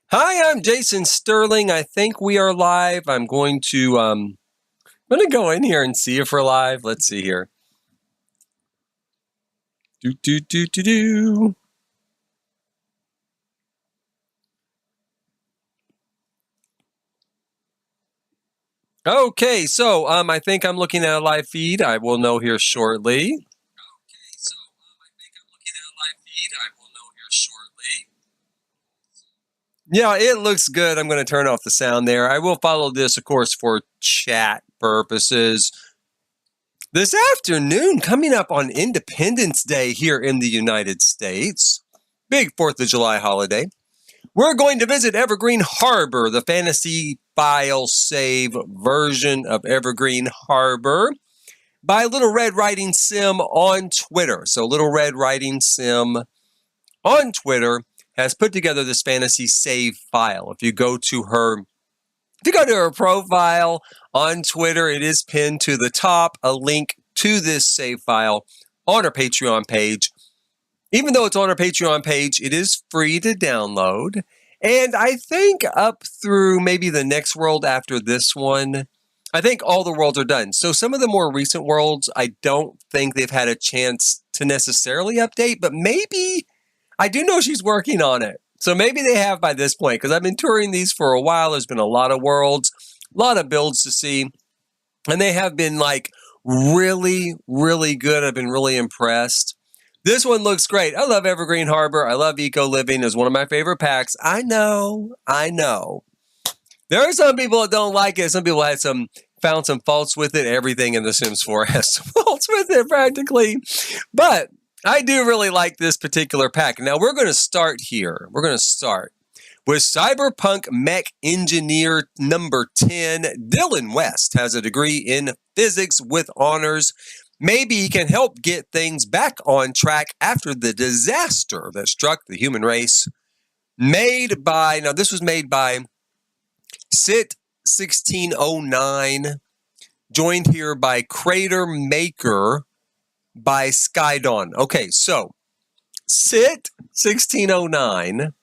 Hi, I'm Jason Sterling. I think we are live. I'm going to go in here and see if we're live. Let's see here. Do do do do do. Okay, so I think I'm looking at a live feed. I will know here shortly. Yeah, it looks good. I'm going to turn off the sound there. I will follow this, of course, for chat purposes. This afternoon, coming up on Independence Day here in the United States, big 4th of July holiday, we're going to visit Evergreen Harbor, the fantasy file save version of Evergreen Harbor by Little Red Riding Sim on Twitter. So Little Red Riding Sim on Twitter has put together this fantasy save file. If you go to her profile on Twitter, it is pinned to the top, a link to this save file on her Patreon page. Even though it's on our Patreon page, it is free to download. And I think up through maybe the next world after this one, I think all the worlds are done. So some of the more recent worlds, I don't think they've had a chance to necessarily update, but maybe I do know she's working on it. So maybe they have by this point, because I've been touring these for a while. There's been a lot of worlds, a lot of builds to see, and they have been like really, really good. I've been really impressed. This one looks great. I love Evergreen Harbor. I love Eco Living. It's one of my favorite packs. I know. There are some people that don't like it. Some people found some faults with it. Everything in The Sims 4 has some faults with it practically. But I do really like this particular pack. Now we're going to start here. We're going to start with Cyberpunk Mech Engineer number 10. Dylan West has a degree in physics with honors. Maybe he can help get things back on track after the disaster that struck the human race. This was made by Sit 1609, joined here by Crater Maker by Skydawn. Okay, so Sit 1609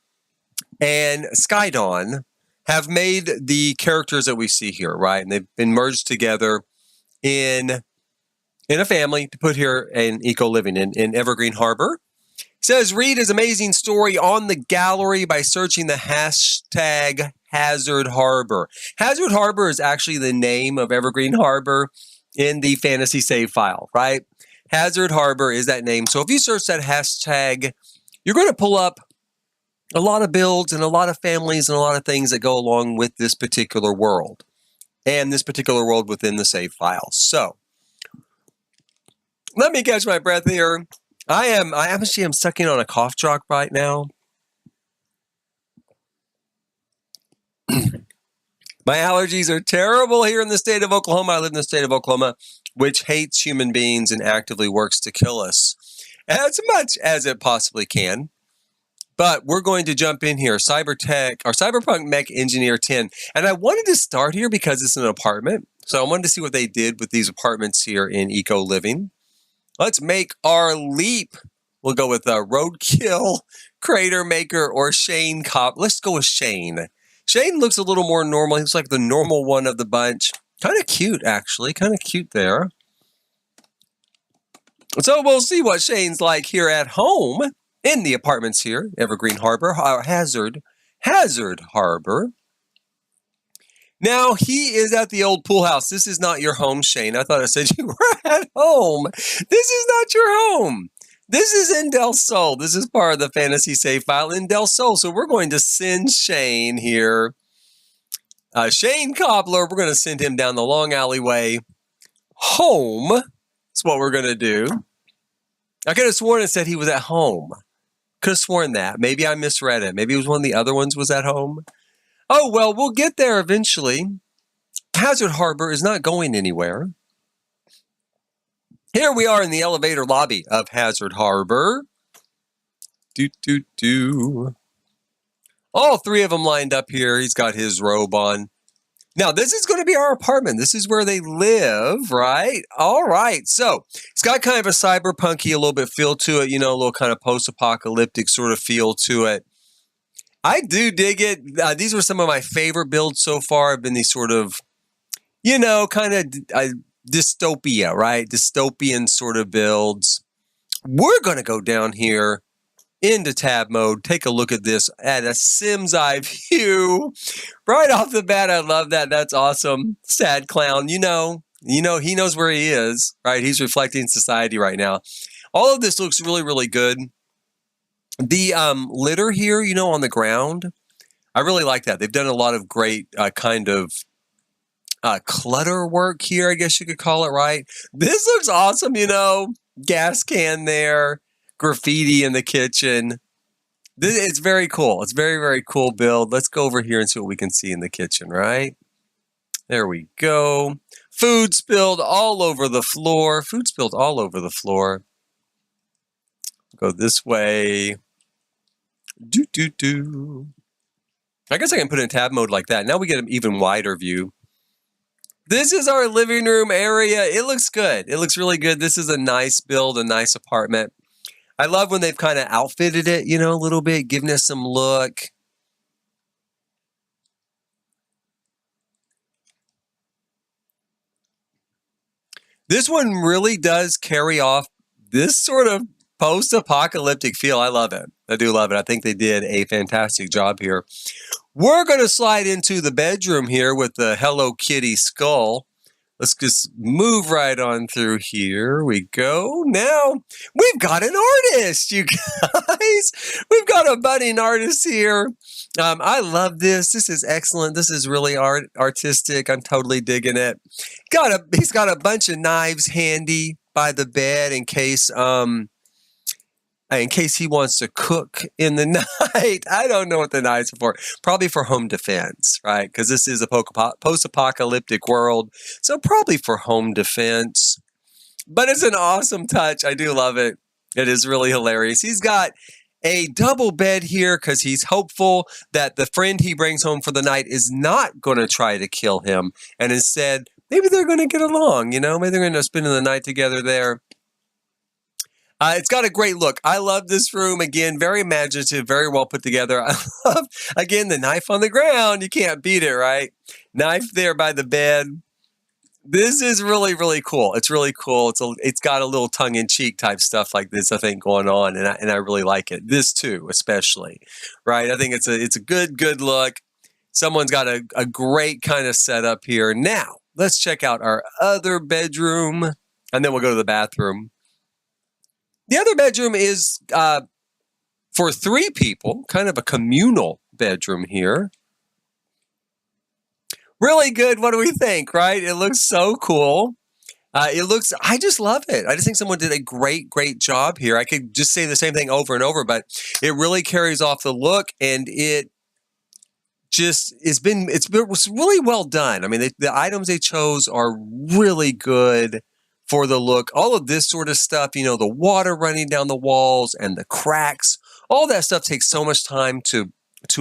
and Skydawn have made the characters that we see here, right? And they've been merged together in a family to put here in Eco Living in Evergreen Harbor. It says, read his amazing story on the gallery by searching the hashtag Hazard Harbor. Hazard Harbor is actually the name of Evergreen Harbor in the fantasy save file, right? Hazard Harbor is that name. So if you search that hashtag, you're going to pull up a lot of builds and a lot of families and a lot of things that go along with this particular world and this particular world within the save file. So let me catch my breath here. I am sucking on a cough drop right now. My allergies are terrible here in the state of Oklahoma. I live in the state of Oklahoma, which hates human beings and actively works to kill us as much as it possibly can. But we're going to jump in here, Cyberpunk Mech Engineer 10. And I wanted to start here because it's an apartment. So I wanted to see what they did with these apartments here in Eco Living. Let's make our leap. We'll go with Roadkill, Crater Maker, or Shane Cop. Let's go with Shane. Shane looks a little more normal. He looks like the normal one of the bunch. Kind of cute, actually. Kind of cute there. So we'll see what Shane's like here at home in the apartments here, Evergreen Harbor, Hazard Harbor. Now, he is at the old pool house. This is not your home, Shane. I thought I said you were at home. This is not your home. This is in Del Sol. This is part of the fantasy save file in Del Sol. So we're going to send Shane here. Shane Cobbler, we're going to send him down the long alleyway home. That's what we're going to do. I could have sworn it said he was at home. Could have sworn that. Maybe I misread it. Maybe it was one of the other ones was at home. Oh, well, we'll get there eventually. Hazard Harbor is not going anywhere. Here we are in the elevator lobby of Hazard Harbor. All three of them lined up here. He's got his robe on. Now, this is going to be our apartment. This is where they live, right? All right. So it's got kind of a cyberpunky, a little bit feel to it, a little kind of post-apocalyptic sort of feel to it. I do dig it. These were some of my favorite builds so far. Have been these sort of, kind of dystopia, right? Dystopian sort of builds. We're going to go down here into tab mode. Take a look at this at a Sim's eye view. Right off the bat, I love that. That's awesome. Sad clown, he knows where he is, right? He's reflecting society right now. All of this looks really, really good. The litter here, on the ground, I really like that. They've done a lot of great kind of clutter work here, I guess you could call it, right? This looks awesome, gas can there, graffiti in the kitchen. It's very cool. It's very, very cool build. Let's go over here and see what we can see in the kitchen, right? There we go. Food spilled all over the floor. Food spilled all over the floor. Go this way. I guess I can put it in tab mode like that. Now we get an even wider view. This is our living room area. It looks good. It looks really good. This is a nice build, a nice apartment. I love when they've kind of outfitted it, a little bit, giving us some look. This one really does carry off this sort of post-apocalyptic feel. I love it. I do love it. I think they did a fantastic job here. We're going to slide into the bedroom here with the Hello Kitty skull. Let's just move right on through here. We go. Now, we've got an artist, you guys. We've got a budding artist here. I love this. This is excellent. This is really artistic. I'm totally digging it. He's got a bunch of knives handy by the bed in case he wants to cook in the night. I don't know what the knives are for. Probably for home defense, right? Because this is a post-apocalyptic world. So probably for home defense. But it's an awesome touch. I do love it. It is really hilarious. He's got a double bed here because he's hopeful that the friend he brings home for the night is not going to try to kill him. And instead, maybe they're going to get along, Maybe they're going to spend the night together there. It's got a great look. I love this room. Again, very imaginative, very well put together. I love, again, the knife on the ground. You can't beat it, right? Knife there by the bed. This is really, really cool. It's really cool. It's got a little tongue-in-cheek type stuff like this, I think, going on, and I really like it. This too, especially, right? I think it's a good look. Someone's got a great kind of setup here. Now, let's check out our other bedroom, and then we'll go to the bathroom. The other bedroom is for 3 people, kind of a communal bedroom here. Really good. What do we think, right? It looks so cool. I just love it. I just think someone did a great job here. I could just say the same thing over and over, but it really carries off the look, and it just it was really well done. I mean, the items they chose are really good for the look. All of this sort of stuff, the water running down the walls and the cracks, all that stuff takes so much time to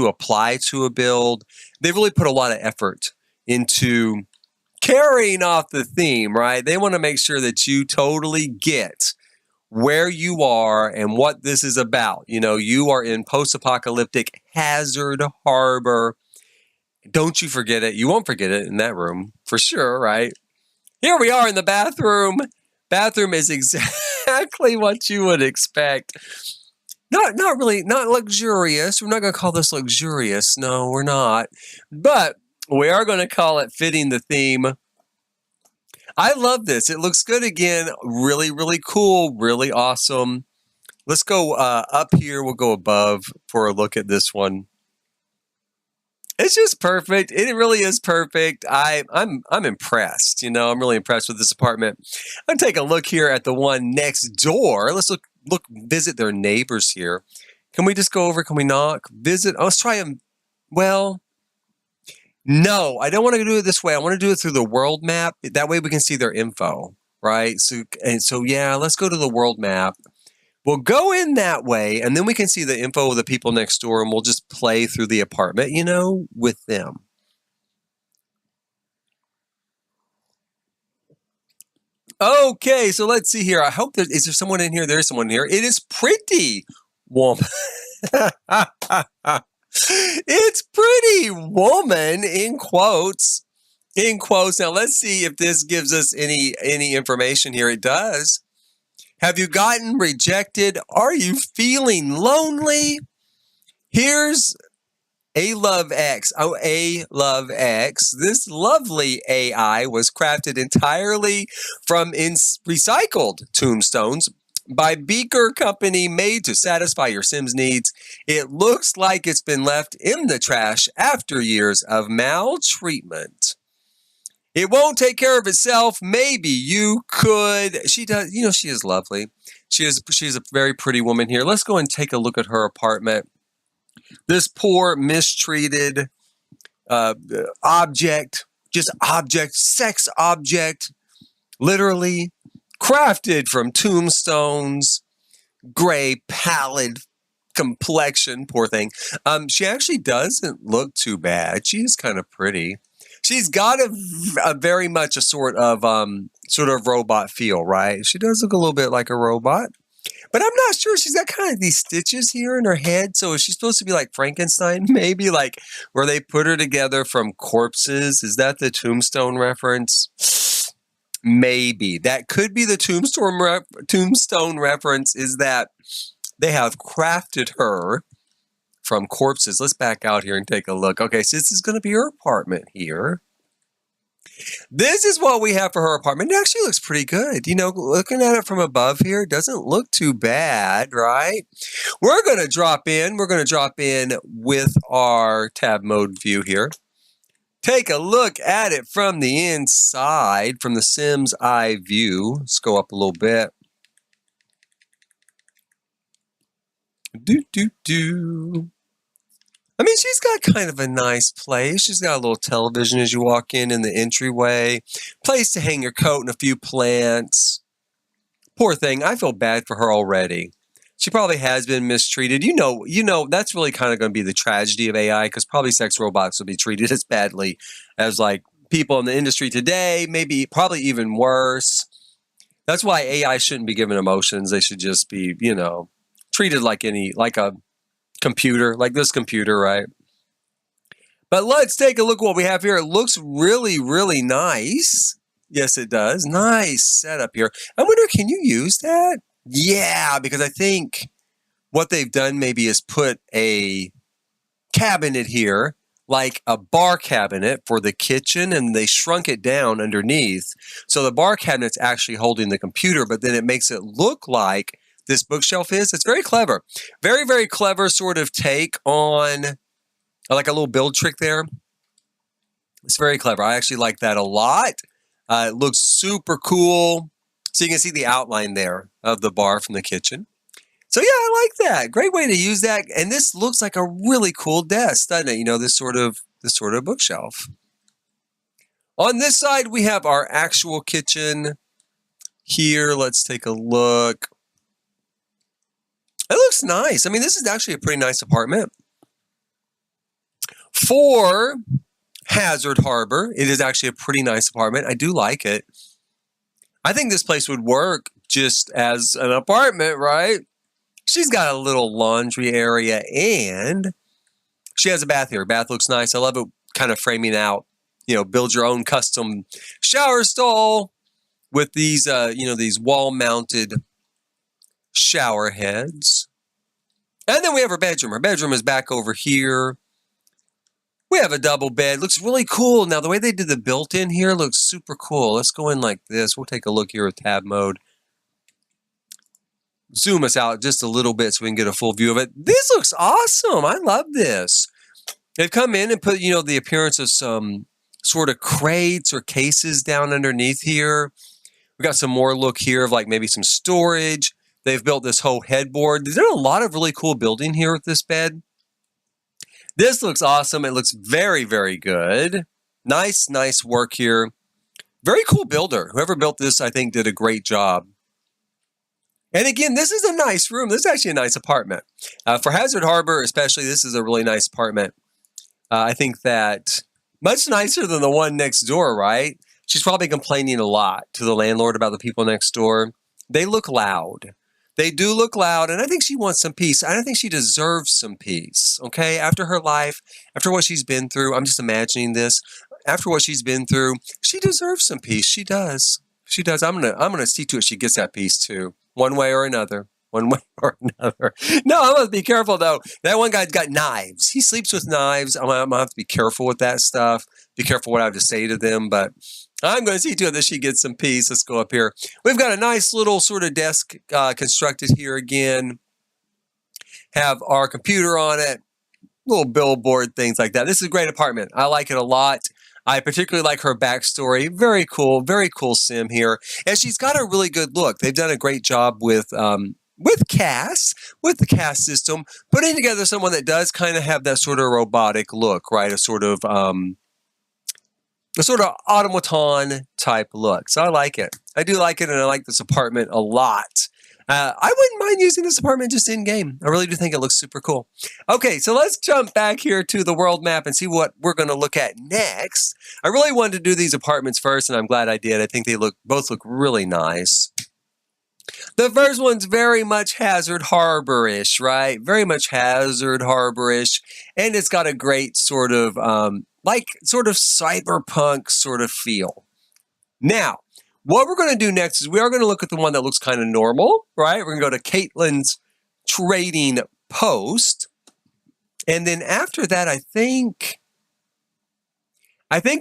apply to a build. They really put a lot of effort into carrying off the theme, right? They want to make sure that you totally get where you are and what this is about. You are in post-apocalyptic Hazard Harbor. Don't you forget it. You won't forget it in that room for sure, right? Here we are in the bathroom. Bathroom is exactly what you would expect. Not luxurious. We're not going to call this luxurious. No, we're not. But we are going to call it fitting the theme. I love this. It looks good again. Really, really cool. Really awesome. Let's go up here. We'll go above for a look at this one. It's just perfect. It really is perfect. I'm impressed. I'm really impressed with this apartment. I'm gonna take a look here at the one next door. Let's visit their neighbors here. Can we just go over? Can we knock? Visit? Let's try them. Well, no, I don't want to do it this way. I want to do it through the world map. That way we can see their info, right? So yeah, let's go to the world map. We'll go in that way, and then we can see the info of the people next door, and we'll just play through the apartment, with them. Okay, so let's see here. I hope is there someone in here? There is someone here. It is Pretty Woman. It's pretty woman in quotes. In quotes. Now let's see if this gives us any information here. It does. Have you gotten rejected? Are you feeling lonely? Here's A Love X. Oh, A Love X. This lovely AI was crafted entirely from recycled tombstones by Beaker Company, made to satisfy your Sims needs. It looks like it's been left in the trash after years of maltreatment. It won't take care of itself. Maybe you could. She does. You know, she is lovely. She's a very pretty woman here. Let's go and take a look at her apartment. This poor, mistreated object, sex object, literally crafted from tombstones, gray, pallid complexion. Poor thing. She actually doesn't look too bad. She is kind of pretty. She's got a very much a sort of robot feel, right? She does look a little bit like a robot. But I'm not sure. She's got kind of these stitches here in her head. So is she supposed to be like Frankenstein? Maybe like where they put her together from corpses? Is that the Tombstone reference? Maybe. That could be the Tombstone reference, is that they have crafted her from corpses. Let's back out here and take a look. Okay, so this is going to be her apartment here. This is what we have for her apartment. It actually looks pretty good. You know, looking at it from above here, it doesn't look too bad, right? We're going to drop in. We're going to drop in with our tab mode view here. Take a look at it from the inside, from the Sims eye view. Let's go up a little bit. I mean, she's got kind of a nice place. She's got a little television as you walk in the entryway. Place to hang your coat and a few plants. Poor thing. I feel bad for her already. She probably has been mistreated. You know, that's really kind of going to be the tragedy of AI, because probably sex robots will be treated as badly as like people in the industry today, probably even worse. That's why AI shouldn't be given emotions. They should just be, you know, treated like a computer, like this computer, right? But let's take a look at what we have here. It looks really, really nice. Yes, it does. Nice setup here. I wonder, can you use that? Yeah, because I think what they've done maybe is put a cabinet here, like a bar cabinet for the kitchen, and they shrunk it down underneath. So the bar cabinet's actually holding the computer, but then it makes it look like this bookshelf is. It's very clever. Very, very clever sort of take on like a little build trick there. It's very clever. I actually like that a lot. It looks super cool. So you can see the outline there of the bar from the kitchen. So yeah, I like that. Great way to use that. And this looks like a really cool desk, doesn't it? You know, this sort of bookshelf. On this side, we have our actual kitchen. Here, let's take a look. It looks nice. I mean, this is actually a pretty nice apartment. For Hazard Harbor, it is actually a pretty nice apartment. I do like it. I think this place would work just as an apartment, right? She's got a little laundry area, and she has a bath here. Bath looks nice. I love it kind of framing out, you know, build your own custom shower stall with these, these wall-mounted shower heads. And then we have her bedroom. Her bedroom is back over here. We have a double bed. Looks really cool. Now, the way they did the built-in here looks super cool. Let's go in like this. We'll take a look here with tab mode. Zoom us out just a little bit so we can get a full view of it. This looks awesome. I love this. They've come in and put, you know, the appearance of some sort of crates or cases down underneath here. We got some more look here of like maybe some storage. They've built this whole headboard. There's a lot of really cool building here with this bed. This looks awesome. It looks very, very good. Nice, nice work here. Very cool builder. Whoever built this, I think, did a great job. And again, this is a nice room. This is actually a nice apartment. For Hazard Harbor, especially, this is a really nice apartment. I think that much nicer than the one next door, right? She's probably complaining a lot to the landlord about the people next door. They look loud. They do look loud, and I think she wants some peace. I think she deserves some peace, okay? After her life, after what she's been through, I'm just imagining this. After what she's been through, she deserves some peace. She does. She does. I'm gonna see to it she gets that peace too, one way or another. One way or another. No, I must be careful though. That one guy's got knives. He sleeps with knives. I'm gonna have to be careful with that stuff. Be careful what I have to say to them, but I'm going to see to it that she gets some peace. Let's go up here. We've got a nice little sort of desk constructed here again. Have our computer on it, little billboard, things like that. This is a great apartment. I like it a lot. I particularly like her backstory. Very cool sim here. And she's got a really good look. They've done a great job with CAS, with the CAS system, putting together someone that does kind of have that sort of robotic look, right? A sort of automaton type look. So I like it. I do like it, and I like this apartment a lot. I wouldn't mind using this apartment just in-game. I really do think it looks super cool. Okay, so let's jump back here to the world map and see what we're going to look at next. I really wanted to do these apartments first, and I'm glad I did. I think they both look really nice. The first one's very much Hazard Harbor-ish, right? Very much Hazard Harbor-ish, and it's got a great sort of cyberpunk sort of feel. Now, what we're going to do next is we are going to look at the one that looks kind of normal, right? We're going to go to Caitlin's trading post. And then after that, I think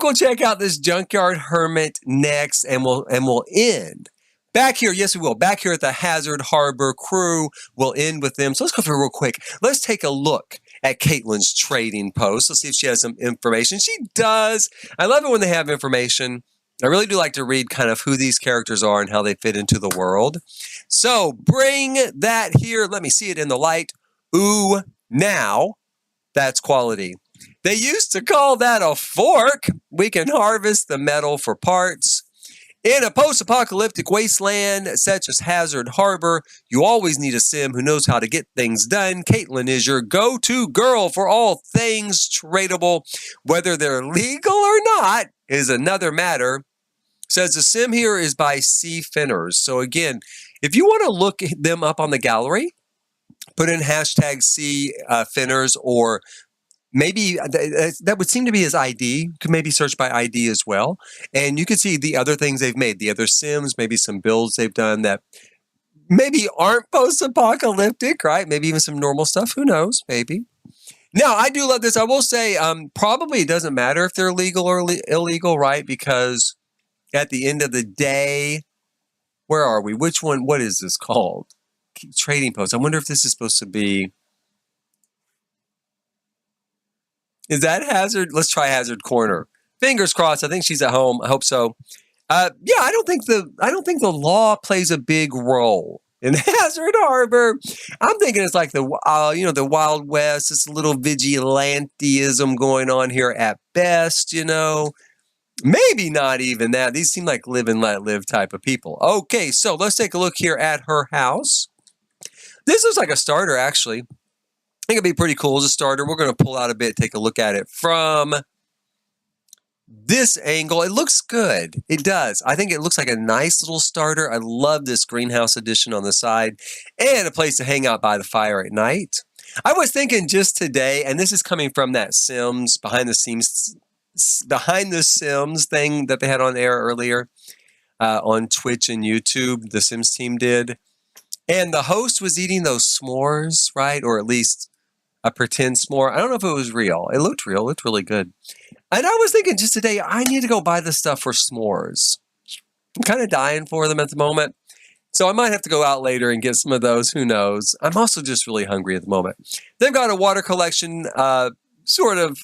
we'll check out this Junkyard Hermit next, and we'll end. Back here, yes, we will. Back here at the Hazard Harbor crew, we'll end with them. So let's go through real quick. Let's take a look at Caitlin's trading post. Let's see if she has some information. She does. I love it when they have information. I really do like to read kind of who these characters are and how they fit into the world. So bring that here. Let me see it in the light. Ooh, now that's quality. They used to call that a fork. We can harvest the metal for parts. In a post-apocalyptic wasteland such as Hazard Harbor, you always need a sim who knows how to get things done. Caitlin is your go-to girl for all things tradable. Whether they're legal or not is another matter. Says the sim here is by C Finners. So again, if you want to look them up on the gallery, put in hashtag C Finners, or maybe that would seem to be his ID. You could maybe search by ID as well. And you can see the other things they've made, the other sims, maybe some builds they've done that maybe aren't post-apocalyptic, right? Maybe even some normal stuff. Who knows? Maybe. Now, I do love this. I will say probably it doesn't matter if they're legal or illegal, right? Because at the end of the day, where are we? Which one? What is this called? Trading post. I wonder if this is supposed to be... Is that Hazard? Let's try Hazard Corner. Fingers crossed. I think she's at home. I hope so. Yeah, I don't think the law plays a big role in Hazard Harbor. I'm thinking it's like the Wild West. It's a little vigilanteism going on here at best. Maybe not even that. These seem like live and let live type of people. Okay, so let's take a look here at her house. This looks like a starter, actually. I think it'd be pretty cool as a starter. We're going to pull out a bit, take a look at it from this angle. It looks good. It does. I think it looks like a nice little starter. I love this greenhouse edition on the side, and a place to hang out by the fire at night. I was thinking just today, and this is coming from that Sims behind the Sims thing that they had on air earlier on Twitch and YouTube. The Sims team did. And the host was eating those s'mores, right? Or at least a pretend s'more. I don't know if it was real. It looked real. It looked really good. And I was thinking just today, I need to go buy the stuff for s'mores. I'm kind of dying for them at the moment. So I might have to go out later and get some of those. Who knows? I'm also just really hungry at the moment. They've got a water collection sort of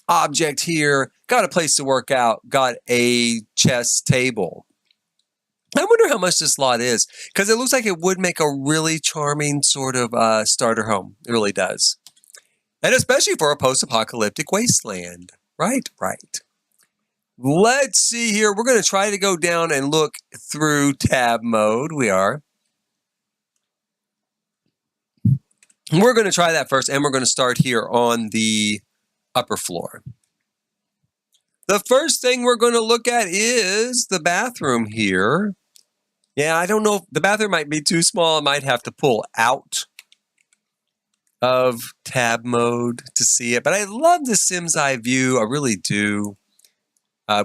object here. Got a place to work out. Got a chess table. I wonder how much this lot is, because it looks like it would make a really charming sort of starter home. It really does. And especially for a post-apocalyptic wasteland. Right. Let's see here. We're going to try to go down and look through tab mode. We are. We're going to try that first, and we're going to start here on the upper floor. The first thing we're going to look at is the bathroom here. Yeah, I don't know. The bathroom might be too small. I might have to pull out of tab mode to see it. But I love the Sims Eye view. I really do.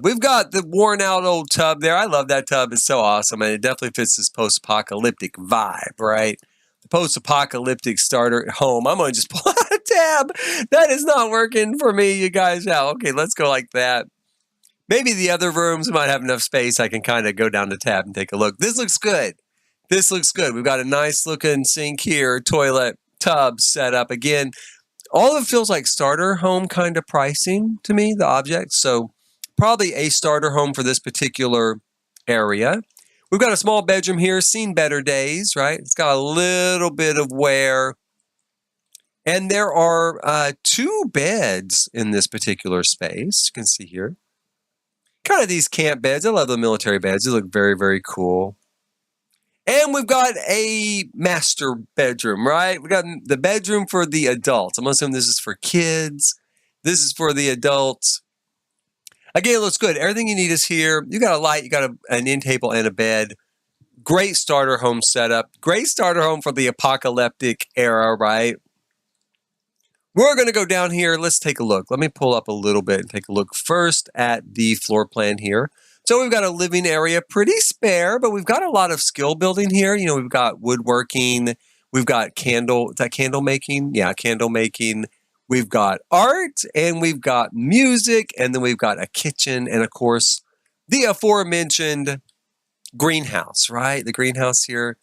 We've got the worn out old tub there. I love that tub. It's so awesome. And it definitely fits this post-apocalyptic vibe, right? The post-apocalyptic starter at home. I'm going to just pull out a tab. That is not working for me, you guys. Yeah, okay, let's go like that. Maybe the other rooms might have enough space. I can kind of go down the tab and take a look. This looks good. This looks good. We've got a nice looking sink here, toilet, tub set up. Again, all of it feels like starter home kind of pricing to me, the objects. So probably a starter home for this particular area. We've got a small bedroom here, seen better days, right? It's got a little bit of wear. And there are 2 beds in this particular space. You can see here. Kind of these camp beds. I love the military beds. They look very, very cool. And we've got a master bedroom, right? We got the bedroom for the adults. I'm assuming this is for kids. This is for the adults. Again, it looks good. Everything you need is here. You got a light, you got an end table and a bed. Great starter home setup. Great starter home for the apocalyptic era, right? We're going to go down here. Let's take a look. Let me pull up a little bit and take a look first at the floor plan here. So we've got a living area, pretty spare, but we've got a lot of skill building here. You know, we've got woodworking. We've got candle making? Yeah, candle making. We've got art, and we've got music, and then we've got a kitchen, and of course, the aforementioned greenhouse, right? The greenhouse here.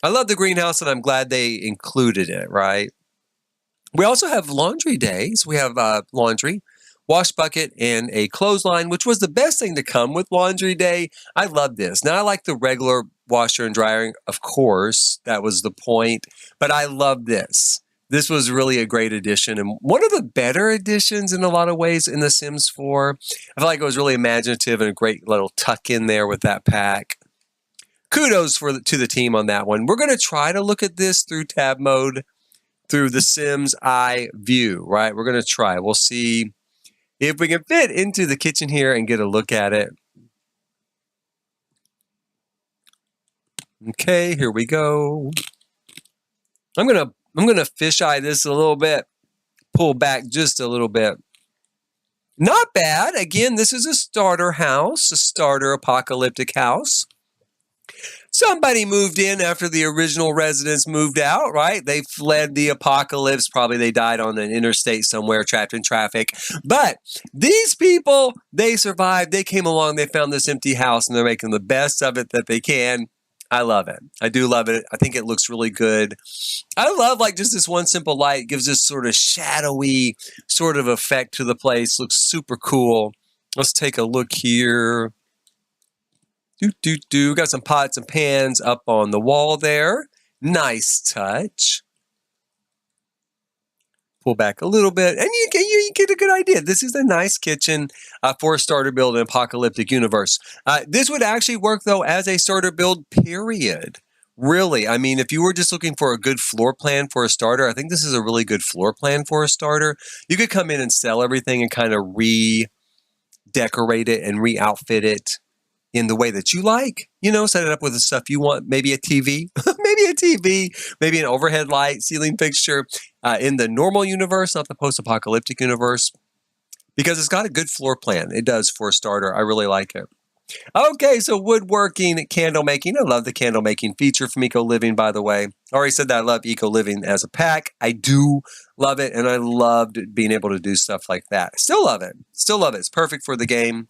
I love the greenhouse, and I'm glad they included it, right? We also have laundry days. We have laundry, wash bucket, and a clothesline, which was the best thing to come with laundry day. I love this. Now, I like the regular washer and dryer, of course. That was the point. But I love this. This was really a great addition, and one of the better additions in a lot of ways in The Sims 4. I feel like it was really imaginative and a great little tuck in there with that pack. Kudos to the team on that one. We're going to try to look at this through tab mode, through the Sims Eye view, right? We're going to try. We'll see if we can fit into the kitchen here and get a look at it. Okay, here we go. I'm gonna fisheye this a little bit, pull back just a little bit. Not bad. Again, this is a starter house, a starter apocalyptic house. Somebody moved in after the original residents moved out, right? They fled the apocalypse. Probably they died on an interstate somewhere, trapped in traffic. But these people, they survived. They came along. They found this empty house, and they're making the best of it that they can. I love it. I do love it. I think it looks really good. I love like just this one simple light gives this sort of shadowy sort of effect to the place. Looks super cool. Let's take a look here. Got some pots and pans up on the wall there. Nice touch. Pull back a little bit, and you get a good idea. This is a nice kitchen for a starter build in an apocalyptic universe. This would actually work, though, as a starter build, period. Really, I mean, if you were just looking for a good floor plan for a starter, I think this is a really good floor plan for a starter. You could come in and sell everything and kind of redecorate it and re-outfit it in the way that you like, you know, set it up with the stuff you want, maybe a TV, maybe an overhead light, ceiling fixture in the normal universe, not the post-apocalyptic universe, because it's got a good floor plan. It does for a starter. I really like it. Okay, so woodworking, candle making. I love the candle making feature from Eco Living, by the way. I already said that I love Eco Living as a pack. I do love it, and I loved being able to do stuff like that. Still love it. Still love it. It's perfect for the game.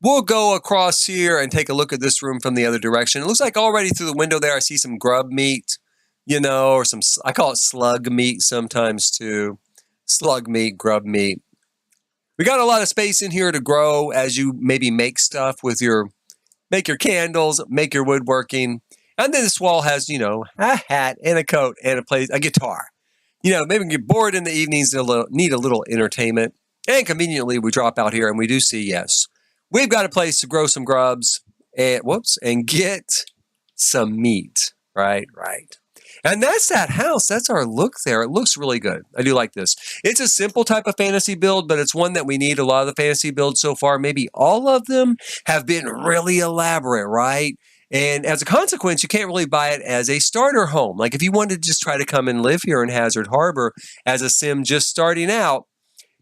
We'll go across here and take a look at this room from the other direction. It looks like already through the window there I see some grub meat, you know, or some, I call it slug meat sometimes too. Slug meat, grub meat. We got a lot of space in here to grow as you maybe make stuff with make your candles, make your woodworking. And then this wall has, you know, a hat and a coat and a guitar. You know, maybe get bored in the evenings and need a little entertainment. And conveniently we drop out here and we do see, yes, we've got a place to grow some grubs and get some meat. Right. And that's that house. That's our look there. It looks really good. I do like this. It's a simple type of fantasy build, but it's one that we need. A lot of the fantasy builds so far, maybe all of them, have been really elaborate, right? And as a consequence, you can't really buy it as a starter home. Like if you wanted to just try to come and live here in Hazard Harbor as a sim just starting out,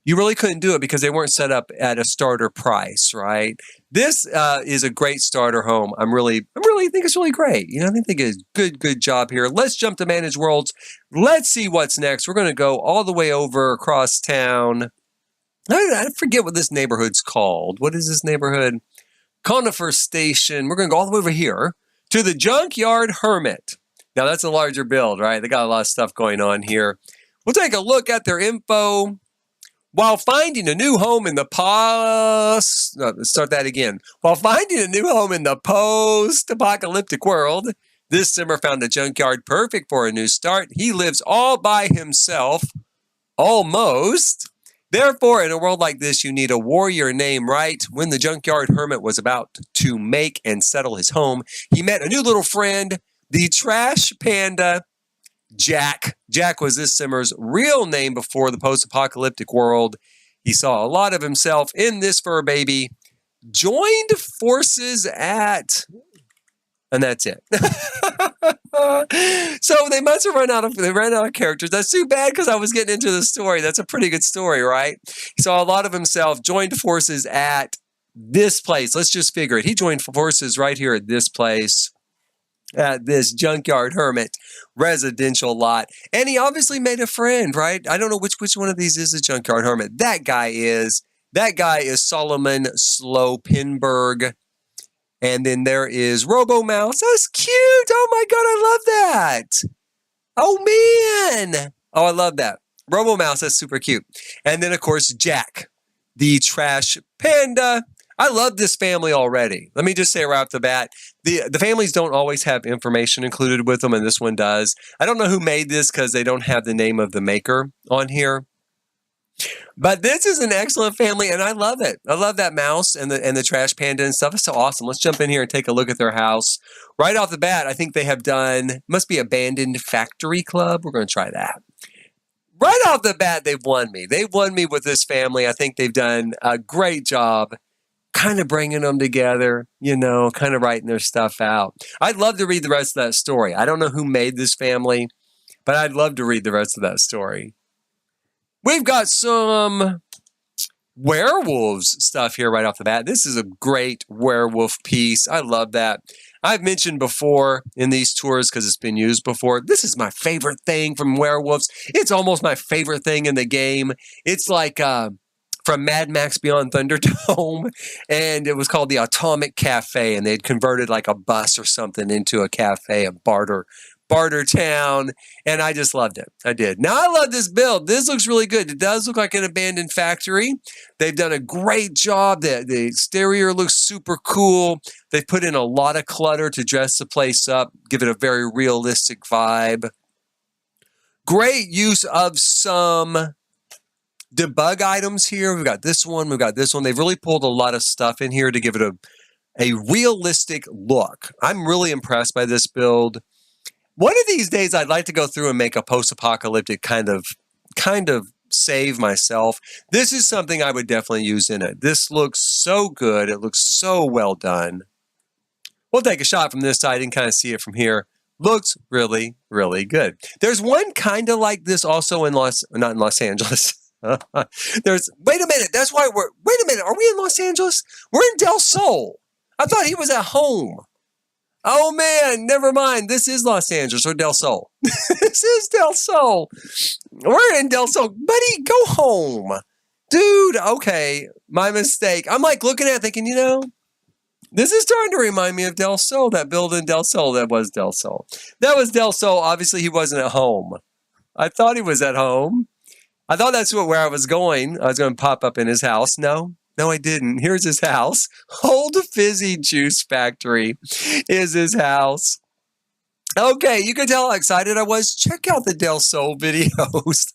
you really couldn't do it because they weren't set up at a starter price, right? This is a great starter home. I really think it's really great. You know, I think they did a good job here. Let's jump to Manage Worlds. Let's see what's next. We're going to go all the way over across town. I forget what this neighborhood's called. What is this neighborhood? Conifer Station. We're going to go all the way over here to the Junkyard Hermit. Now, that's a larger build, right? They got a lot of stuff going on here. We'll take a look at their info. While finding a new home in the While finding a new home in the post-apocalyptic world, this simmer found a junkyard perfect for a new start. He lives all by himself, almost. Therefore, in a world like this, you need a warrior name, right? When the junkyard hermit was about to make and settle his home, he met a new little friend, the trash panda, Jack. Jack was this simmer's real name before the post-apocalyptic world. He saw a lot of himself in this fur baby, joined forces at, and that's it. So they must have run out of characters. That's too bad because I was getting into the story. That's a pretty good story, right? He saw a lot of himself, joined forces at this place. Let's just figure it. He joined forces right here at this place, at this Junkyard Hermit residential lot. And he obviously made a friend, right? I don't know which one of these is the Junkyard Hermit. That guy is Solomon Slopinberg. And then there is Robo Mouse. That's cute. Oh my God, I love that. Oh man. Oh, I love that. Robo Mouse, that's super cute. And then of course, Jack, the trash panda. I love this family already. Let me just say right off the bat, the families don't always have information included with them, and this one does. I don't know who made this because they don't have the name of the maker on here. But this is an excellent family, and I love it. I love that mouse and the trash panda and stuff. It's so awesome. Let's jump in here and take a look at their house. Right off the bat, I think they have done, must be Abandoned Factory Club. We're going to try that. Right off the bat, they've won me. They've won me with this family. I think they've done a great job kind of bringing them together, you know, kind of writing their stuff out. I'd love to read the rest of that story. I don't know who made this family, but I'd love to read the rest of that story. We've got some werewolves stuff here right off the bat. This is a great werewolf piece. I love that. I've mentioned before in these tours, because it's been used before, this is my favorite thing from werewolves. It's almost my favorite thing in the game. It's like from Mad Max Beyond Thunderdome, and it was called the Atomic Cafe, and they'd converted like a bus or something into a cafe, a barter town, and I just loved it. I did. Now I love this build. This looks really good. It does look like an abandoned factory. They've done a great job. The exterior looks super cool. They've put in a lot of clutter to dress the place up, give it a very realistic vibe. Great use of some debug items here. We've got this one. We've got this one. They've really pulled a lot of stuff in here to give it a realistic look. I'm really impressed by this build. One of these days, I'd like to go through and make a post-apocalyptic kind of save myself. This is something I would definitely use in it. This looks so good. It looks so well done. We'll take a shot from this side and kind of see it from here. Looks really, really good. There's one kind of like this also in not in Los Angeles. Wait a minute. Wait a minute. Are we in Los Angeles? We're in Del Sol. I thought he was at home. Oh man, never mind. This is Los Angeles or Del Sol. This is Del Sol. We're in Del Sol. Buddy, go home. Dude, okay. My mistake. I'm like looking at it thinking, you know, this is starting to remind me of Del Sol. That building Del Sol. That was Del Sol. That was Del Sol. Obviously, he wasn't at home. I thought he was at home. I thought that's where I was going. I was going to pop up in his house. No, I didn't. Here's his house. Old Fizzy Juice Factory is his house. Okay, you can tell how excited I was. Check out the Del Sol videos.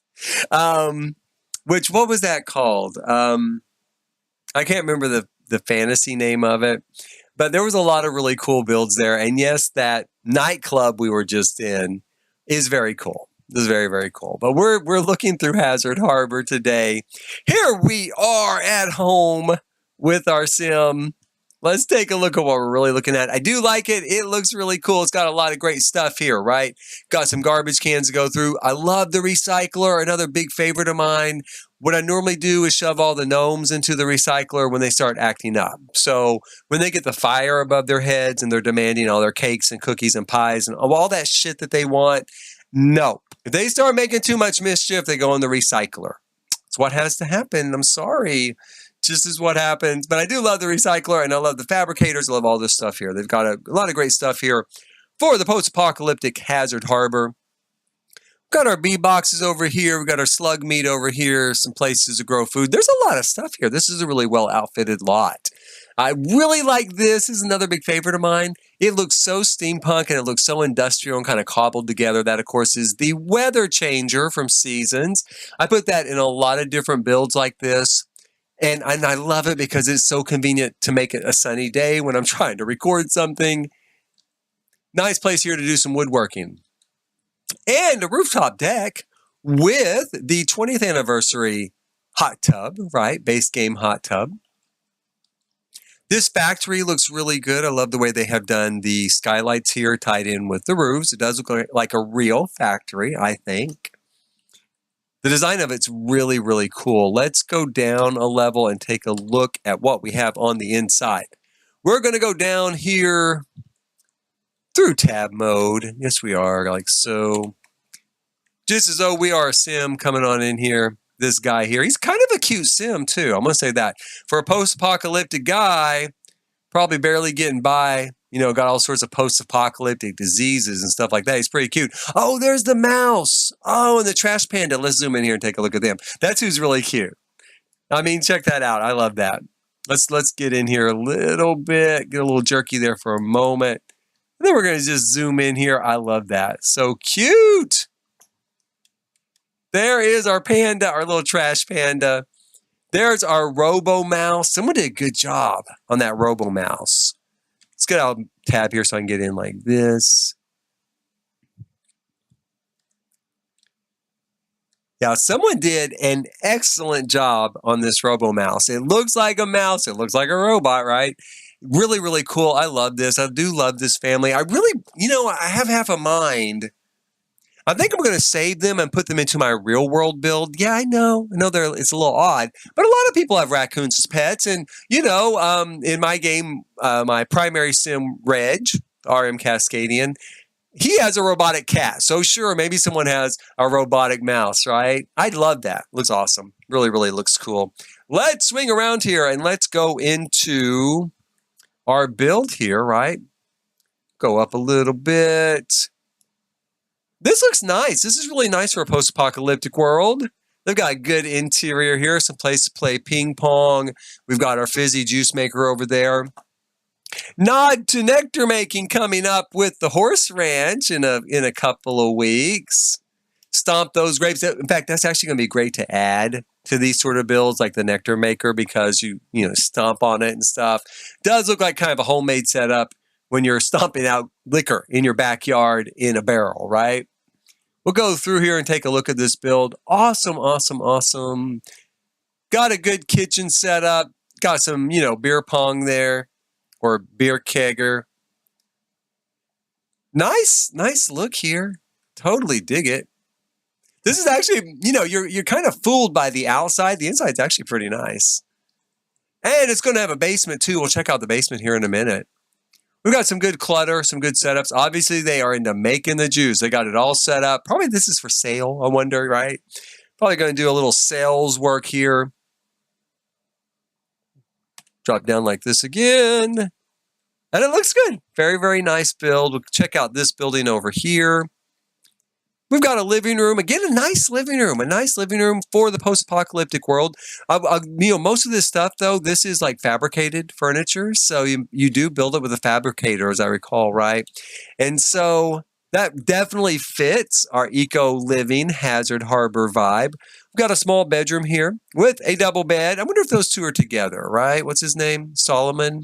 What was that called? I can't remember the fantasy name of it. But there was a lot of really cool builds there. And yes, that nightclub we were just in is very cool. This is very, very cool. But we're looking through Hazard Harbor today. Here we are at home with our sim. Let's take a look at what we're really looking at. I do like it. It looks really cool. It's got a lot of great stuff here, right? Got some garbage cans to go through. I love the recycler, another big favorite of mine. What I normally do is shove all the gnomes into the recycler when they start acting up. So when they get the fire above their heads and they're demanding all their cakes and cookies and pies and all that shit that they want, no. If they start making too much mischief, they go in the recycler. It's what has to happen. I'm sorry. Just is what happens. But I do love the recycler, and I love the fabricators. I love all this stuff here. They've got a lot of great stuff here for the post-apocalyptic Hazard Harbor. We've got our bee boxes over here. We've got our slug meat over here. Some places to grow food. There's a lot of stuff here. This is a really well-outfitted lot. I really like this. This is another big favorite of mine. It looks so steampunk and it looks so industrial and kind of cobbled together. That, of course, is the weather changer from Seasons. I put that in a lot of different builds like this. And I love it because it's so convenient to make it a sunny day when I'm trying to record something. Nice place here to do some woodworking. And a rooftop deck with the 20th anniversary hot tub, right? Base game hot tub. This factory looks really good. I love the way they have done the skylights here tied in with the roofs. It does look like a real factory, I think. The design of it's really, really cool. Let's go down a level and take a look at what we have on the inside. We're going to go down here through tab mode. Yes, we are, like so. Just as though we are a sim coming on in here. This guy here, he's kind of a cute sim too. I'm going to say that. For a post-apocalyptic guy, probably barely getting by, you know, got all sorts of post-apocalyptic diseases and stuff like that. He's pretty cute. Oh, there's the mouse. Oh, and the trash panda. Let's zoom in here and take a look at them. That's who's really cute. I mean, check that out. I love that. Let's get in here a little bit, get a little jerky there for a moment. And then we're going to just zoom in here. I love that. So cute. There is our panda, our little trash panda. There's our Robo Mouse. Someone did a good job on that Robo Mouse. Let's get out tab here so I can get in like this. Yeah, someone did an excellent job on this Robo Mouse. It looks like a mouse. It looks like a robot, right? Really, really cool. I love this. I do love this family. I really, you know, I have half a mind. I think I'm going to save them and put them into my real world build. Yeah, I know it's a little odd, but a lot of people have raccoons as pets. And, you know, in my game, my primary sim, Reg, RM Cascadian, he has a robotic cat. So sure, maybe someone has a robotic mouse, right? I love that. Looks awesome. Really, really looks cool. Let's swing around here and let's go into our build here, right? Go up a little bit. This looks nice. This is really nice for a post-apocalyptic world. They've got a good interior here, some place to play ping pong. We've got our fizzy juice maker over there. Nod to nectar making coming up with the horse ranch in a couple of weeks. Stomp those grapes. In fact, that's actually going to be great to add to these sort of builds, like the nectar maker, because you stomp on it and stuff. Does look like kind of a homemade setup when you're stomping out liquor in your backyard in a barrel, right? We'll go through here and take a look at this build. Awesome, awesome, awesome. Got a good kitchen setup. Got some, beer pong there or beer kegger. Nice look here. Totally dig it. This is actually, you're kind of fooled by the outside. The inside's actually pretty nice. And it's going to have a basement too. We'll check out the basement here in a minute. We've got some good clutter, some good setups. Obviously, they are into making the juice. They got it all set up. Probably this is for sale, I wonder, right? Probably going to do a little sales work here. Drop down like this again. And it looks good. Very, very nice build. We'll check out this building over here. We've got a living room. Again, a nice living room. A nice living room for the post-apocalyptic world. Most of this stuff, though, this is like fabricated furniture. So you do build it with a fabricator, as I recall, right? And so that definitely fits our eco-living Hazard Harbor vibe. We've got a small bedroom here with a double bed. I wonder if those two are together, right? What's his name? Solomon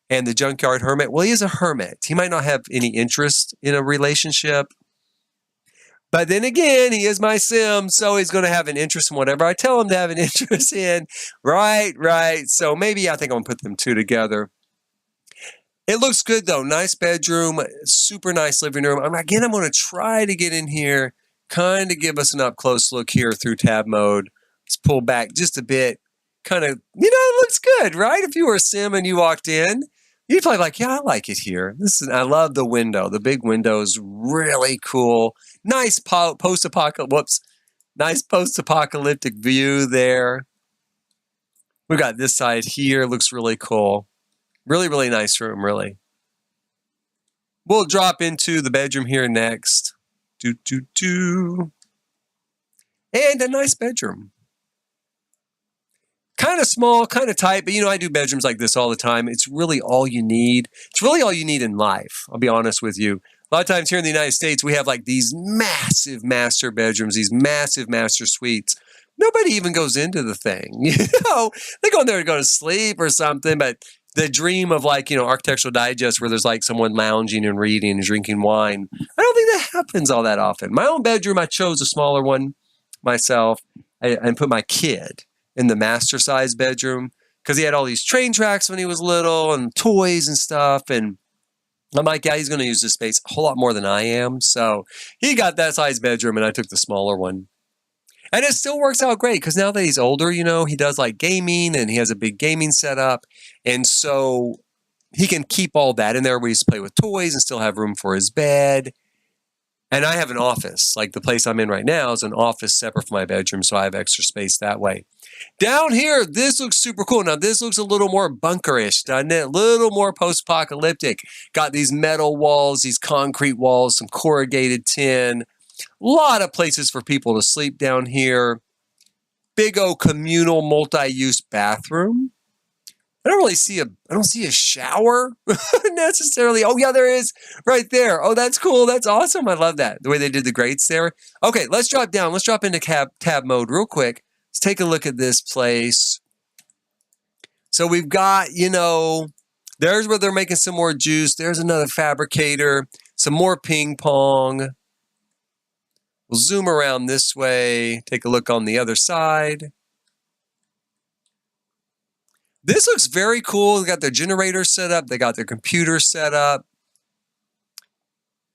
and the Junkyard Hermit. Well, he is a hermit. He might not have any interest in a relationship. But then again, he is my sim, so he's going to have an interest in whatever I tell him to have an interest in. Right. So maybe I think I'm going to put them two together. It looks good, though. Nice bedroom, super nice living room. I'm going to try to get in here, kind of give us an up-close look here through tab mode. Let's pull back just a bit. Kind of, it looks good, right? If you were a sim and you walked in, you'd probably be like, yeah, I like it here. I love the window. The big window is really cool. Nice post-apocalyptic view there. We got this side here. Looks really cool. Really, really nice room, really. We'll drop into the bedroom here next. And a nice bedroom. Kind of small, kind of tight, but I do bedrooms like this all the time. It's really all you need. It's really all you need in life, I'll be honest with you. A lot of times here in the United States, we have like these massive master bedrooms, these massive master suites. Nobody even goes into the thing. They go in there to go to sleep or something, but the dream of Architectural Digest where there's like someone lounging and reading and drinking wine, I don't think that happens all that often. My own bedroom, I chose a smaller one myself and put my kid in the master size bedroom because he had all these train tracks when he was little and toys and stuff. And I'm like, yeah, he's going to use this space a whole lot more than I am. So he got that size bedroom and I took the smaller one. And it still works out great because now that he's older, he does like gaming and he has a big gaming setup. And so he can keep all that in there where he used to play with toys and still have room for his bed. And I have an office. Like the place I'm in right now is an office separate from my bedroom, so I have extra space that way. Down here, this looks super cool. Now, this looks a little more bunkerish, doesn't it? A little more post-apocalyptic. Got these metal walls, these concrete walls, some corrugated tin. A lot of places for people to sleep down here. Big old communal multi-use bathroom. I don't see a shower necessarily. Oh, yeah, there is right there. Oh, that's cool. That's awesome. I love that. The way they did the grates there. Okay, let's drop down. Let's drop into tab mode real quick. Let's take a look at this place. So we've got, there's where they're making some more juice. There's another fabricator. Some more ping pong. We'll zoom around this way. Take a look on the other side. This looks very cool. They got their generator set up. They got their computer set up.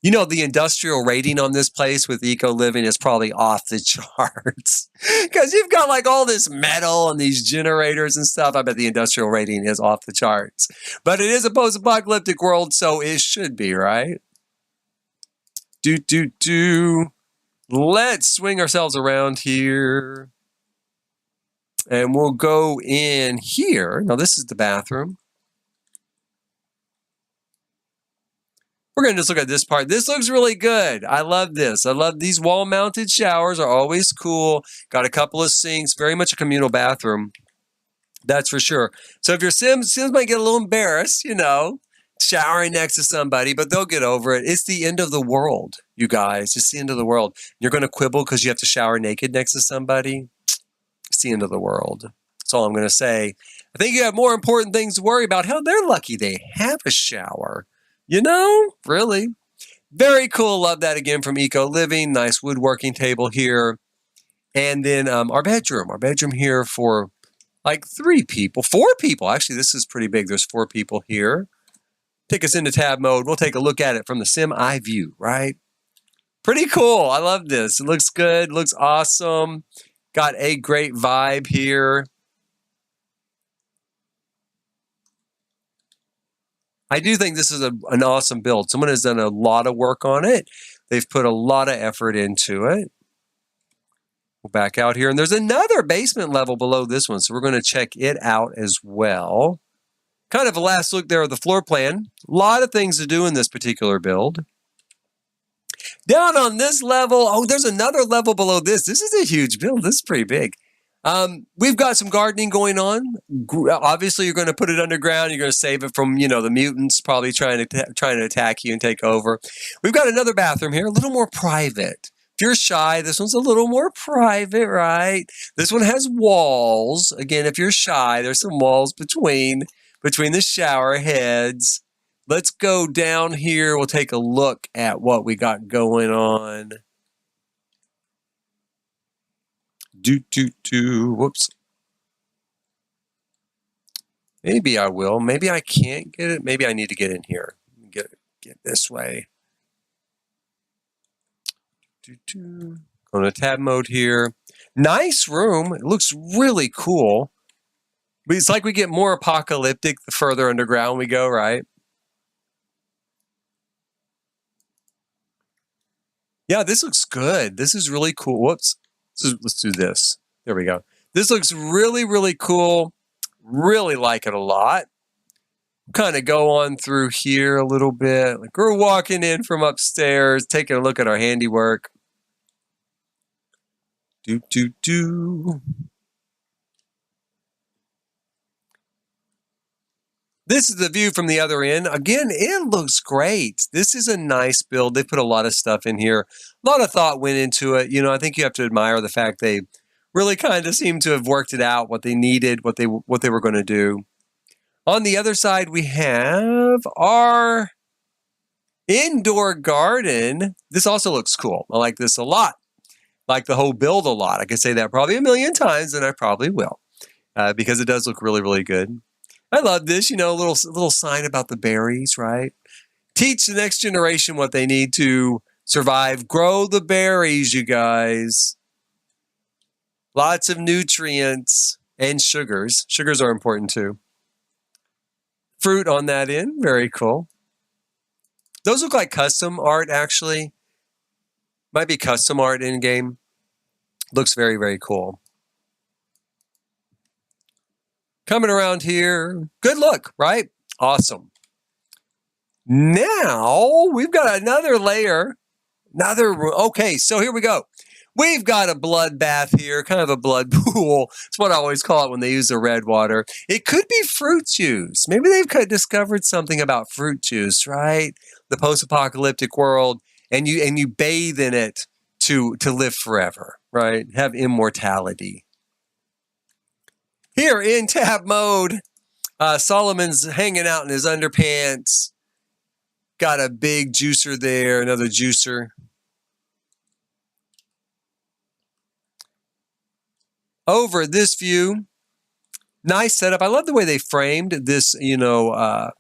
The industrial rating on this place with eco living is probably off the charts because you've got like all this metal and these generators and stuff. I bet the industrial rating is off the charts, but it is a post-apocalyptic world, so it should be, right? Let's swing ourselves around here. And we'll go in here. Now, this is the bathroom. We're going to just look at this part. This looks really good. I love this. I love these wall-mounted showers are always cool. Got a couple of sinks. Very much a communal bathroom. That's for sure. So if your Sims might get a little embarrassed, showering next to somebody, but they'll get over it. It's the end of the world, you guys. It's the end of the world. You're going to quibble because you have to shower naked next to somebody. It's the end of the world. That's all I'm going to say. I think you have more important things to worry about. Hell, they're lucky they have a shower. Really. Very cool. Love that again from Eco Living. Nice woodworking table here. And then our bedroom. Our bedroom here for like 4 people. Actually, this is pretty big. There's 4 people here. Take us into tab mode. We'll take a look at it from the Sim Eye view, right? Pretty cool. I love this. It looks good. Looks awesome. Got a great vibe here. I do think this is an awesome build. Someone has done a lot of work on it. They've put a lot of effort into it. We'll back out here. And there's another basement level below this one. So we're going to check it out as well. Kind of a last look there at the floor plan. A lot of things to do in this particular build. Down on this level, oh, there's another level below this. This is a huge build. This is pretty big. We've got some gardening going on. Obviously, you're going to put it underground. You're going to save it from, the mutants probably trying to attack you and take over. We've got another bathroom here, a little more private. If you're shy, this one's a little more private, right? This one has walls. Again, if you're shy, there's some walls between the shower heads. Let's go down here. We'll take a look at what we got going on. Whoops. Maybe I will. Maybe I can't get it. Maybe I need to get in here. Get this way. Go to tab mode here. Nice room. It looks really cool. But it's like we get more apocalyptic the further underground we go, right? Yeah, this looks good. This is really cool. Whoops. Let's do this. There we go. This looks really, really cool. Really like it a lot. Kind of go on through here a little bit. Like we're walking in from upstairs, taking a look at our handiwork. This is the view from the other end. Again, it looks great. This is a nice build. They put a lot of stuff in here. A lot of thought went into it. You know, I think you have to admire the fact they really kind of seem to have worked it out, what they needed, what they were going to do. On the other side, we have our indoor garden. This also looks cool. I like this a lot. Like the whole build a lot. I could say that probably a million times, and I probably will, because it does look really, really good. I love this, you know, little sign about the berries, right? Teach the next generation what they need to survive. Grow the berries, you guys. Lots of nutrients and sugars. Sugars are important too. Fruit on that end, very cool. Those look like custom art, actually. Might be custom art in game. Looks very, very cool. Coming around here. Good look, right? Awesome. Now we've got another layer. Okay, so here we go. We've got a bloodbath here, kind of a blood pool. It's what I always call it when they use the red water. It could be fruit juice. Maybe they've discovered something about fruit juice, right? The post-apocalyptic world, and you bathe in it to live forever, right? Have immortality. Here in tab mode, Solomon's hanging out in his underpants. Got a big juicer there, another juicer. Over this view, nice setup. I love the way they framed this, you know,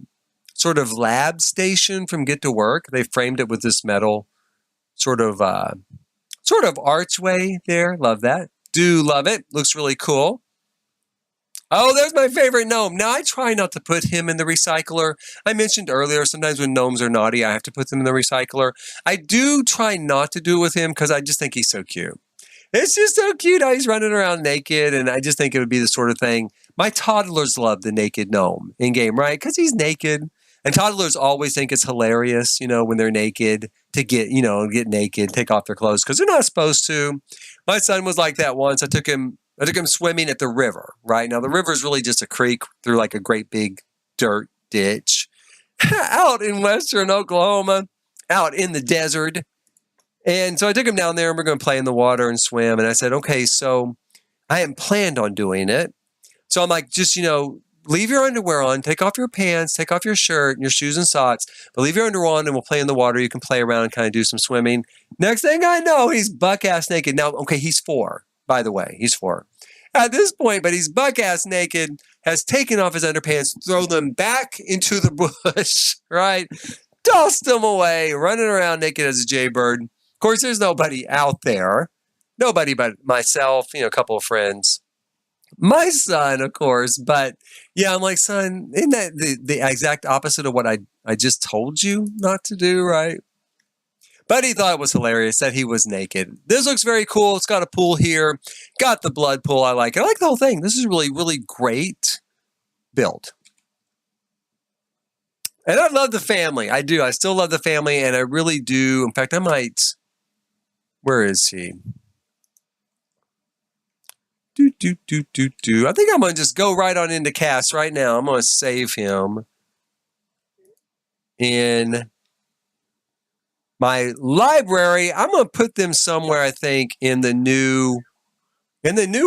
sort of lab station from Get to Work. They framed it with this metal sort of archway there. Love that. Do love it. Looks really cool. Oh, there's my favorite gnome. Now, I try not to put him in the recycler. I mentioned earlier, sometimes when gnomes are naughty, I have to put them in the recycler. I do try not to do it with him because I just think he's so cute. It's just so cute how he's running around naked, and I just think it would be the sort of thing. My toddlers love the naked gnome in game, right? Because he's naked. And toddlers always think it's hilarious, you know, when they're naked to get naked, take off their clothes because they're not supposed to. My son was like that once. I took him swimming at the river, right? Now, the river is really just a creek through like a great big dirt ditch out in western Oklahoma, out in the desert. And so I took him down there and we're going to play in the water and swim. And I said, okay, so I hadn't planned on doing it. So I'm like, just, you know, leave your underwear on, take off your pants, take off your shirt and your shoes and socks, but leave your underwear on and we'll play in the water. You can play around and kind of do some swimming. Next thing I know, he's buck-ass naked. Now, okay, he's 4, by the way. He's 4 at this point, but he's buck-ass naked, has taken off his underpants, thrown them back into the bush, right? Tossed them away, running around naked as a jaybird. Of course, there's nobody out there. Nobody but myself, you know, a couple of friends. My son, of course. But yeah, I'm like, son, isn't that the exact opposite of what I just told you not to do, right? But he thought it was hilarious that he was naked. This looks very cool. It's got a pool here. Got the blood pool. I like it. I like the whole thing. This is really, really great build. And I love the family. I do. I still love the family, and I really do. In fact, I might... Where is he? I think I'm going to just go right on into Cass right now. I'm going to save him in my library. I'm going to put them somewhere, I think, in the new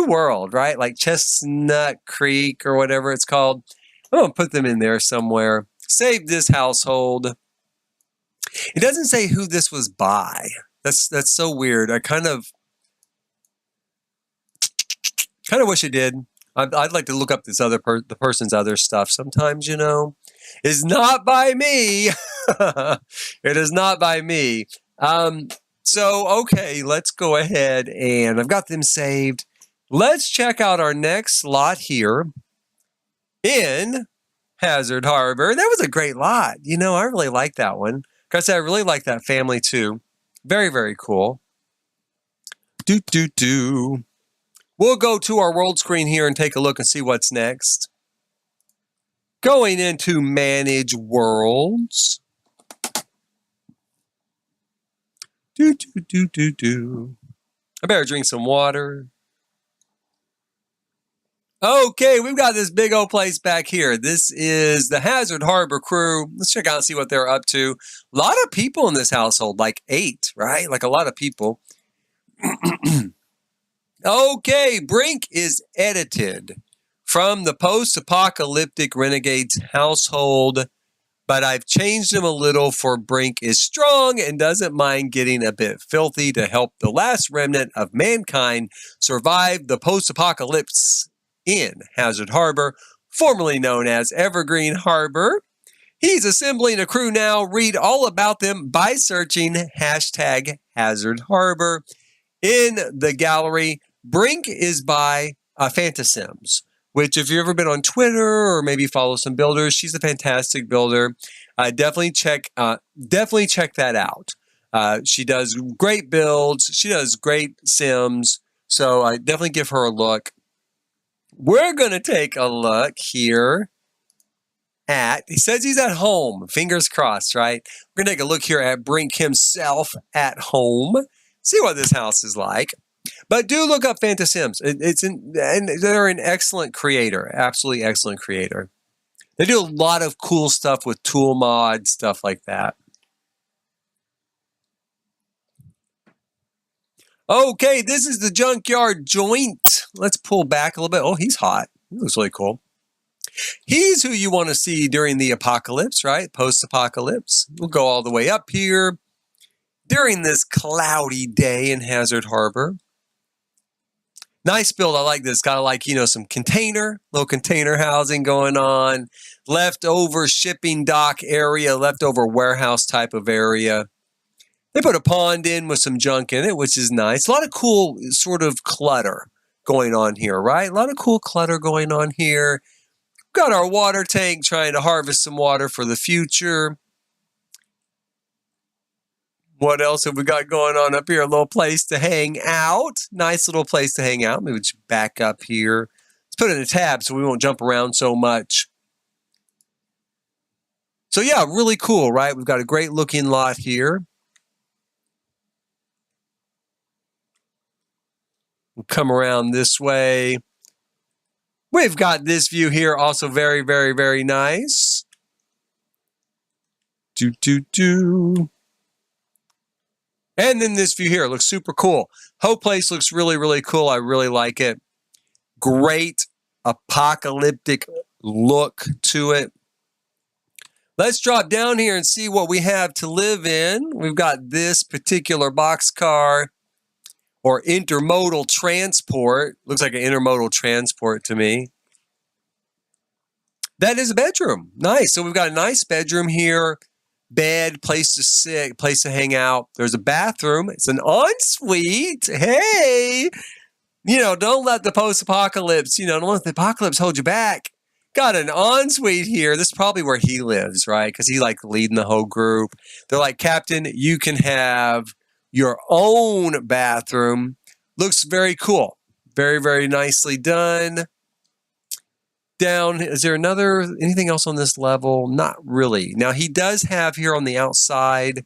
world, right? Like Chestnut Creek or whatever it's called. I'm going to put them in there somewhere. Save this household. It doesn't say who this was by. That's so weird. I kind of... Kind of wish I did. I'd like to look up this the person's other stuff sometimes, you know. It's not by me. It is not by me. So, okay, let's go ahead and I've got them saved. Let's check out our next lot here in Hazard Harbor. That was a great lot. You know, I really like that one. Because I really like that family too. Very, very cool. We'll go to our world screen here and take a look and see what's next. Going into Manage Worlds. I better drink some water. Okay, we've got this big old place back here. This is the Hazard Harbor crew. Let's check out and see what they're up to. A lot of people in this household, like 8, right? Like a lot of people. Okay, Brink is edited from the post-apocalyptic Renegades household, but I've changed him a little for Brink is strong and doesn't mind getting a bit filthy to help the last remnant of mankind survive the post-apocalypse in Hazard Harbor, formerly known as Evergreen Harbor. He's assembling a crew now. Read all about them by searching hashtag Hazard Harbor. In the gallery, Brink is by Fantasims, which if you've ever been on Twitter or maybe follow some builders, she's a fantastic builder. Definitely check that out. She does great builds. She does great sims. So I definitely give her a look. We're going to take a look here at, he says he's at home. Fingers crossed, right? We're going to take a look here at Brink himself at home. See what this house is like. But do look up Fantasims. And they're an excellent creator. Absolutely excellent creator. They do a lot of cool stuff with tool mods, stuff like that. Okay, this is the junkyard joint. Let's pull back a little bit. Oh, he's hot. He looks really cool. He's who you want to see during the apocalypse, right? Post-apocalypse. We'll go all the way up here during this cloudy day in Hazard Harbor. Nice build. I like this. Got like, you know, some little container housing going on. Leftover shipping dock area, leftover warehouse type of area. They put a pond in with some junk in it, which is nice. A lot of cool sort of clutter going on here, right? A lot of cool clutter going on here. Got our water tank trying to harvest some water for the future. What else have we got going on up here? A little place to hang out. Nice little place to hang out. Maybe just back up here. Let's put it in a tab so we won't jump around so much. So yeah, really cool, right? We've got a great looking lot here. We'll come around this way. We've got this view here, also very, very, very nice. And then this view here looks super cool. Whole place looks really, really cool. I really like it. Great apocalyptic look to it. Let's drop down here and see what we have to live in. We've got this particular boxcar or intermodal transport. Looks like an intermodal transport to me. That is a bedroom. Nice. So we've got a nice bedroom here. Bed, place to sit, place to hang out. There's a bathroom. It's an ensuite. Hey, you know, don't let the post-apocalypse, don't let the apocalypse hold you back. Got an ensuite here. This is probably where he lives, right? Because he like leading the whole group. They're like, Captain, you can have your own bathroom. Looks very cool. Very, very nicely done. Down, is there anything else on this level? Not really. Now he does have here on the outside,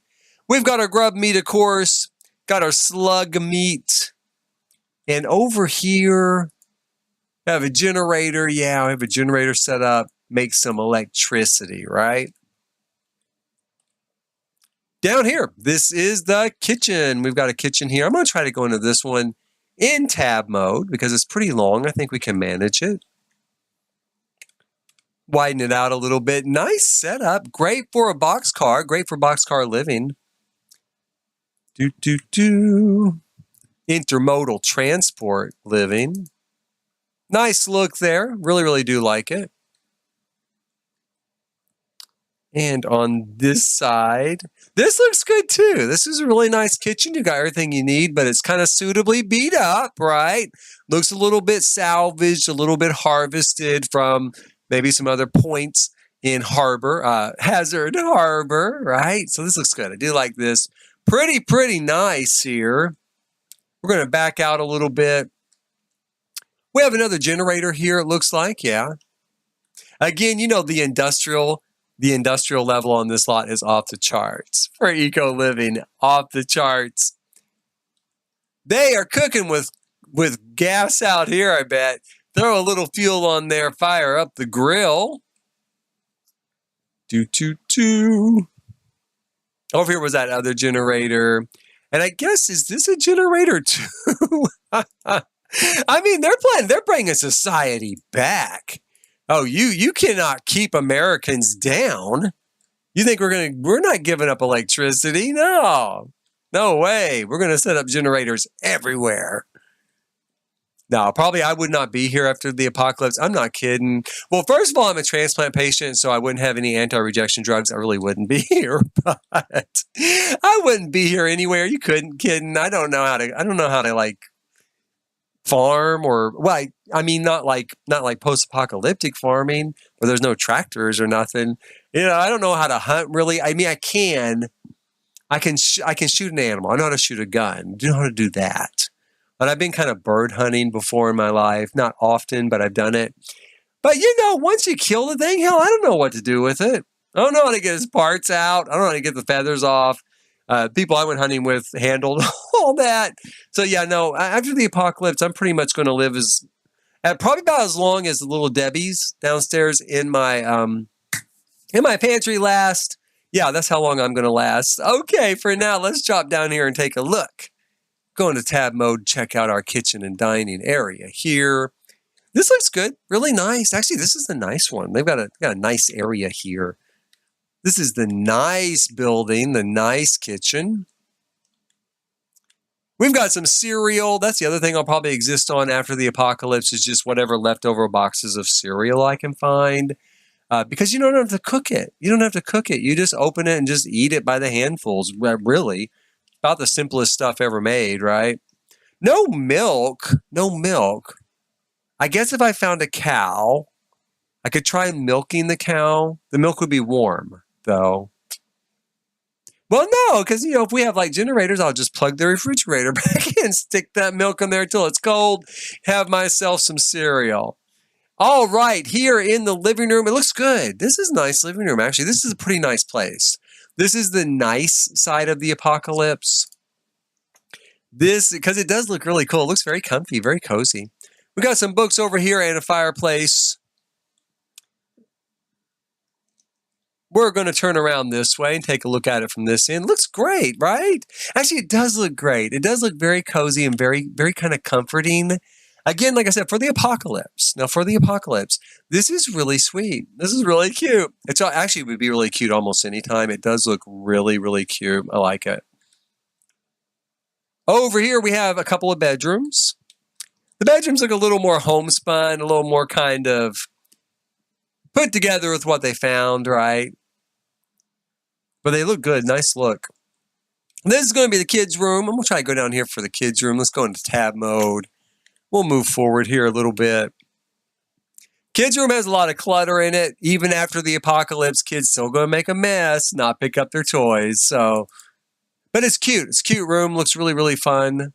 we've got our grub meat, of course, got our slug meat, and over here, I have a generator. Yeah, I have a generator set up, make some electricity, right? Down here, this is the kitchen. We've got a kitchen here. I'm going to try to go into this one in tab mode because it's pretty long. I think we can manage it. Widen it out a little bit. Nice setup. Great for a boxcar. Great for boxcar living. Intermodal transport living. Nice look there. Really, really do like it. And on this side, this looks good too. This is a really nice kitchen. You got everything you need, but it's kind of suitably beat up, right? Looks a little bit salvaged, a little bit harvested from maybe some other points in Hazard Harbor, right? So this looks good. I do like this. Pretty nice here. We're going to back out a little bit. We have another generator here, it looks like, yeah. Again, you know, the industrial level on this lot is off the charts for eco living, off the charts. They are cooking with gas out here, I bet. Throw a little fuel on there, fire up the grill. Over here was that other generator. And I guess, is this a generator too? I mean, they're bringing society back. Oh, you cannot keep Americans down. You think we're not giving up electricity? No way. We're going to set up generators everywhere. No, probably I would not be here after the apocalypse. I'm not kidding. Well, first of all, I'm a transplant patient, so I wouldn't have any anti-rejection drugs. I really wouldn't be here, but I wouldn't be here anywhere. You couldn't, kidding. I don't know how to like farm or, well, I mean, not like post-apocalyptic farming where there's no tractors or nothing. You know, I don't know how to hunt really. I mean, I can shoot an animal. I know how to shoot a gun. I do know how to do that. But I've been kind of bird hunting before in my life. Not often, but I've done it. But you know, once you kill the thing, hell, I don't know what to do with it. I don't know how to get its parts out. I don't know how to get the feathers off. People I went hunting with handled all that. So yeah, no, after the apocalypse, I'm pretty much going to live probably about as long as the little Debbie's downstairs in my pantry last. Yeah, that's how long I'm going to last. Okay, for now, let's drop down here and take a look. Go into tab mode, check out our kitchen and dining area here. This looks good, really nice. Actually, this is the nice one. They've got a nice area here. This is the nice building, the nice kitchen. We've got some cereal. That's the other thing I'll probably exist on after the apocalypse is just whatever leftover boxes of cereal I can find. Because you don't have to cook it. You don't have to cook it. You just open it and just eat it by the handfuls, really. About the simplest stuff ever made, right? No milk. I guess if I found a cow, I could try milking the cow. The milk would be warm, though. Well, no, because, you know, if we have like generators, I'll just plug the refrigerator back in, stick that milk in there till it's cold, have myself some cereal. All right, here in the living room, it looks good. This is a nice living room, actually. This is a pretty nice place. This is the nice side of the apocalypse. Because it does look really cool. It looks very comfy, very cozy. We got some books over here and a fireplace. We're going to turn around this way and take a look at it from this end. Looks great, right? Actually, it does look great. It does look very cozy and very, very kind of comforting. Again, like I said, for the apocalypse. Now, for the apocalypse, this is really sweet. This is really cute. It actually would be really cute almost any time. It does look really, really cute. I like it. Over here, we have a couple of bedrooms. The bedrooms look a little more homespun, a little more kind of put together with what they found, right? But they look good. Nice look. This is going to be the kids' room. I'm going to try to go down here for the kids' room. Let's go into tab mode. We'll move forward here a little bit. Kids' room has a lot of clutter in it. Even after the apocalypse, kids still going to make a mess, not pick up their toys. So, but it's cute. It's a cute room. Looks really, really fun.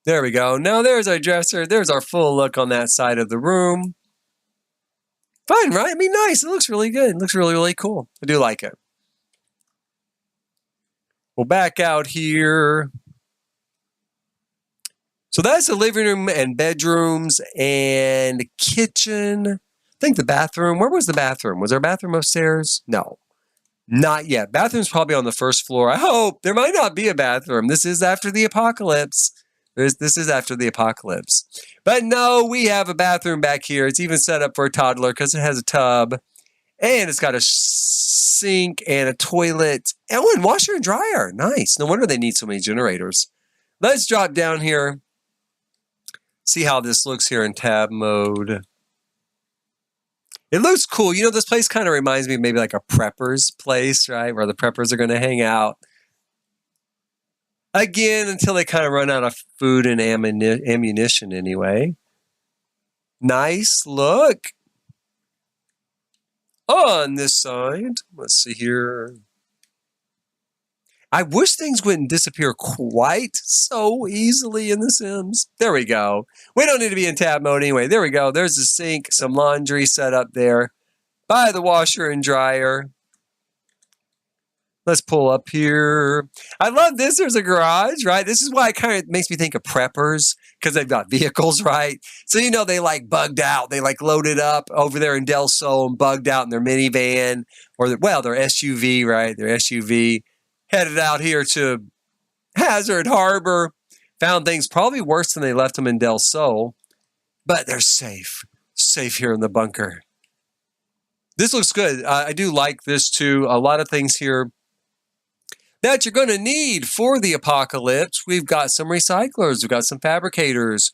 There we go. Now there's our dresser. There's our full look on that side of the room. Fun, right? I mean, nice. It looks really good. It looks really, really cool. I do like it. We'll back out here. So that's the living room and bedrooms and kitchen. I think the bathroom. Where was the bathroom? Was there a bathroom upstairs? No, not yet. Bathroom's probably on the first floor. I hope. There might not be a bathroom. This is after the apocalypse. This is after the apocalypse. But no, we have a bathroom back here. It's even set up for a toddler because it has a tub. And it's got a sink and a toilet. Oh, and washer and dryer. Nice. No wonder they need so many generators. Let's drop down here. See how this looks here in tab mode. It looks cool. You know, this place kind of reminds me of maybe like a prepper's place, right? Where the preppers are going to hang out. Again, until they kind of run out of food and ammunition anyway. Nice look. On this side, let's see here. I wish things wouldn't disappear quite so easily in The Sims. There we go. We don't need to be in tab mode anyway. There we go. There's the sink, some laundry set up there by the washer and dryer. Let's pull up here. I love this. There's a garage, right? This is why it kind of makes me think of preppers because they've got vehicles, right? So, you know, they like bugged out. They like loaded up over there in Del Sol and bugged out in their minivan or, their SUV, right? Their SUV headed out here to Hazard Harbor. Found things probably worse than they left them in Del Sol, but they're safe. Safe here in the bunker. This looks good. I do like this too. A lot of things here that you're going to need for the apocalypse. We've got some recyclers. We've got some fabricators.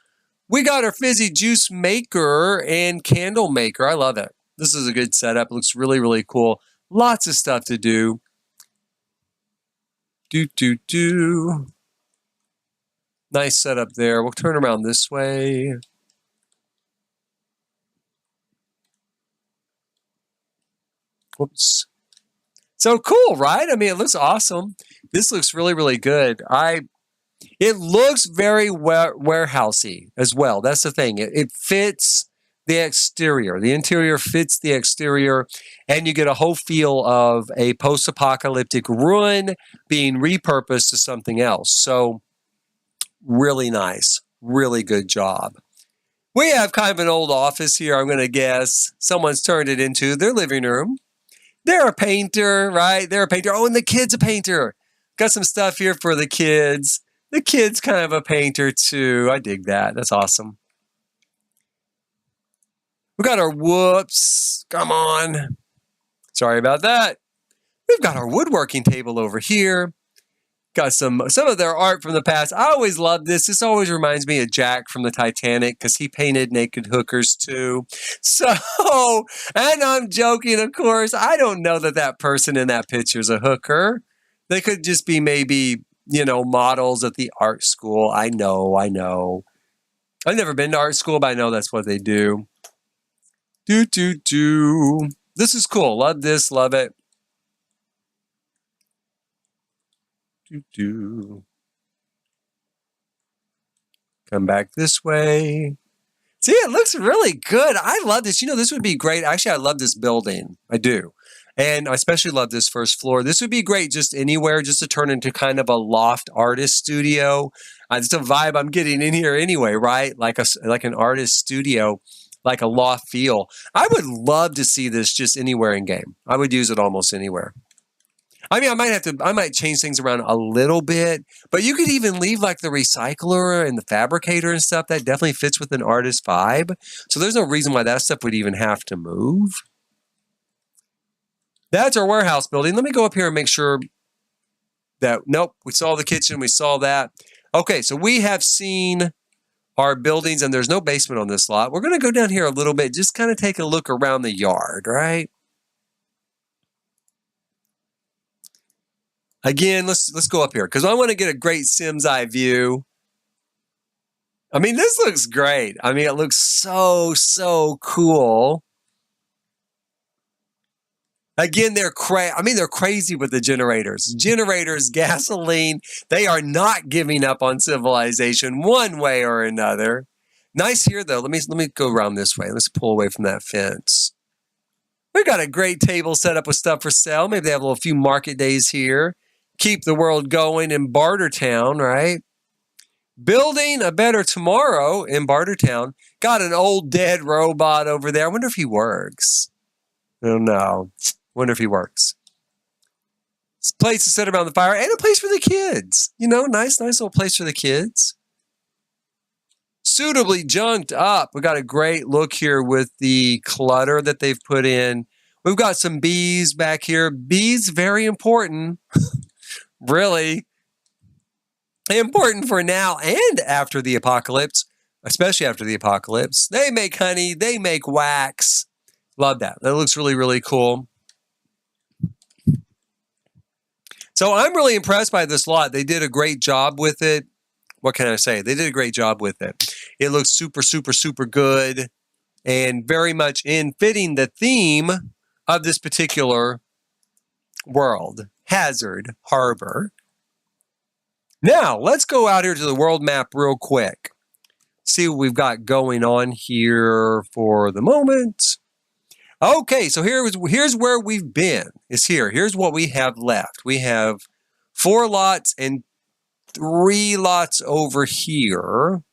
We got our fizzy juice maker and candle maker. I love it. This is a good setup. It looks really, really cool. Lots of stuff to do. Nice setup there. We'll turn around this way. Whoops. So cool, right? I mean, it looks awesome. This looks really, really good. It looks very warehousey as well. That's the thing. It fits the exterior. The interior fits the exterior, and you get a whole feel of a post-apocalyptic ruin being repurposed to something else. So really nice. Really good job. We have kind of an old office here, I'm going to guess. Someone's turned it into their living room. They're a painter, right? They're a painter. Oh, and the kid's a painter. Got some stuff here for the kids. The kid's kind of a painter too. I dig that. That's awesome. We got our whoops. Come on. Sorry about that. We've got our woodworking table over here. Got some of their art from the past. I always love this. This always reminds me of Jack from the Titanic because he painted naked hookers too. So, and I'm joking, of course. I don't know that person in that picture is a hooker. They could just be maybe, you know, models at the art school. I know. I've never been to art school, but I know that's what they do. This is cool. Love this. Love it. Come back this way. See, it looks really good. I love this. You know, this would be great. Actually, I love this building. I do. And I especially love this first floor. This would be great just anywhere, just to turn into kind of a loft artist studio. It's a vibe I'm getting in here anyway, right? Like an artist studio, like a loft feel. I would love to see this just anywhere in game. I would use it almost anywhere. I mean, I might change things around a little bit, but you could even leave like the recycler and the fabricator and stuff. That definitely fits with an artist vibe. So there's no reason why that stuff would even have to move. That's our warehouse building. Let me go up here and make sure that, nope, we saw the kitchen, we saw that. Okay, so we have seen our buildings and there's no basement on this lot. We're going to go down here a little bit, just kind of take a look around the yard, right? Again, let's go up here because I want to get a great Sims eye view. I mean, this looks great. I mean, it looks so cool. Again, they're crazy with the generators. Generators, gasoline, they are not giving up on civilization one way or another. Nice here, though. Let me go around this way. Let's pull away from that fence. We've got a great table set up with stuff for sale. Maybe they have a few market days here. Keep the world going in Bartertown, right? Building a better tomorrow in Bartertown. Got an old dead robot over there. I wonder if he works. I don't know. Wonder if he works. This place to sit around the fire and a place for the kids. You know, nice little place for the kids. Suitably junked up. We got a great look here with the clutter that they've put in. We've got some bees back here. Bees, very important. Really important for now and after the apocalypse, especially after the apocalypse. They make honey. They make wax. Love that. That looks really, really cool. So I'm really impressed by this lot. They did a great job with it. What can I say? They did a great job with it. It looks super, super, super good and very much in fitting the theme of this particular world, Hazard Harbor. Now, let's go out here to the world map real quick. See what we've got going on here for the moment. Okay, so here's where we've been. Is here. Here's what we have left. We have 4 lots and 3 lots over here.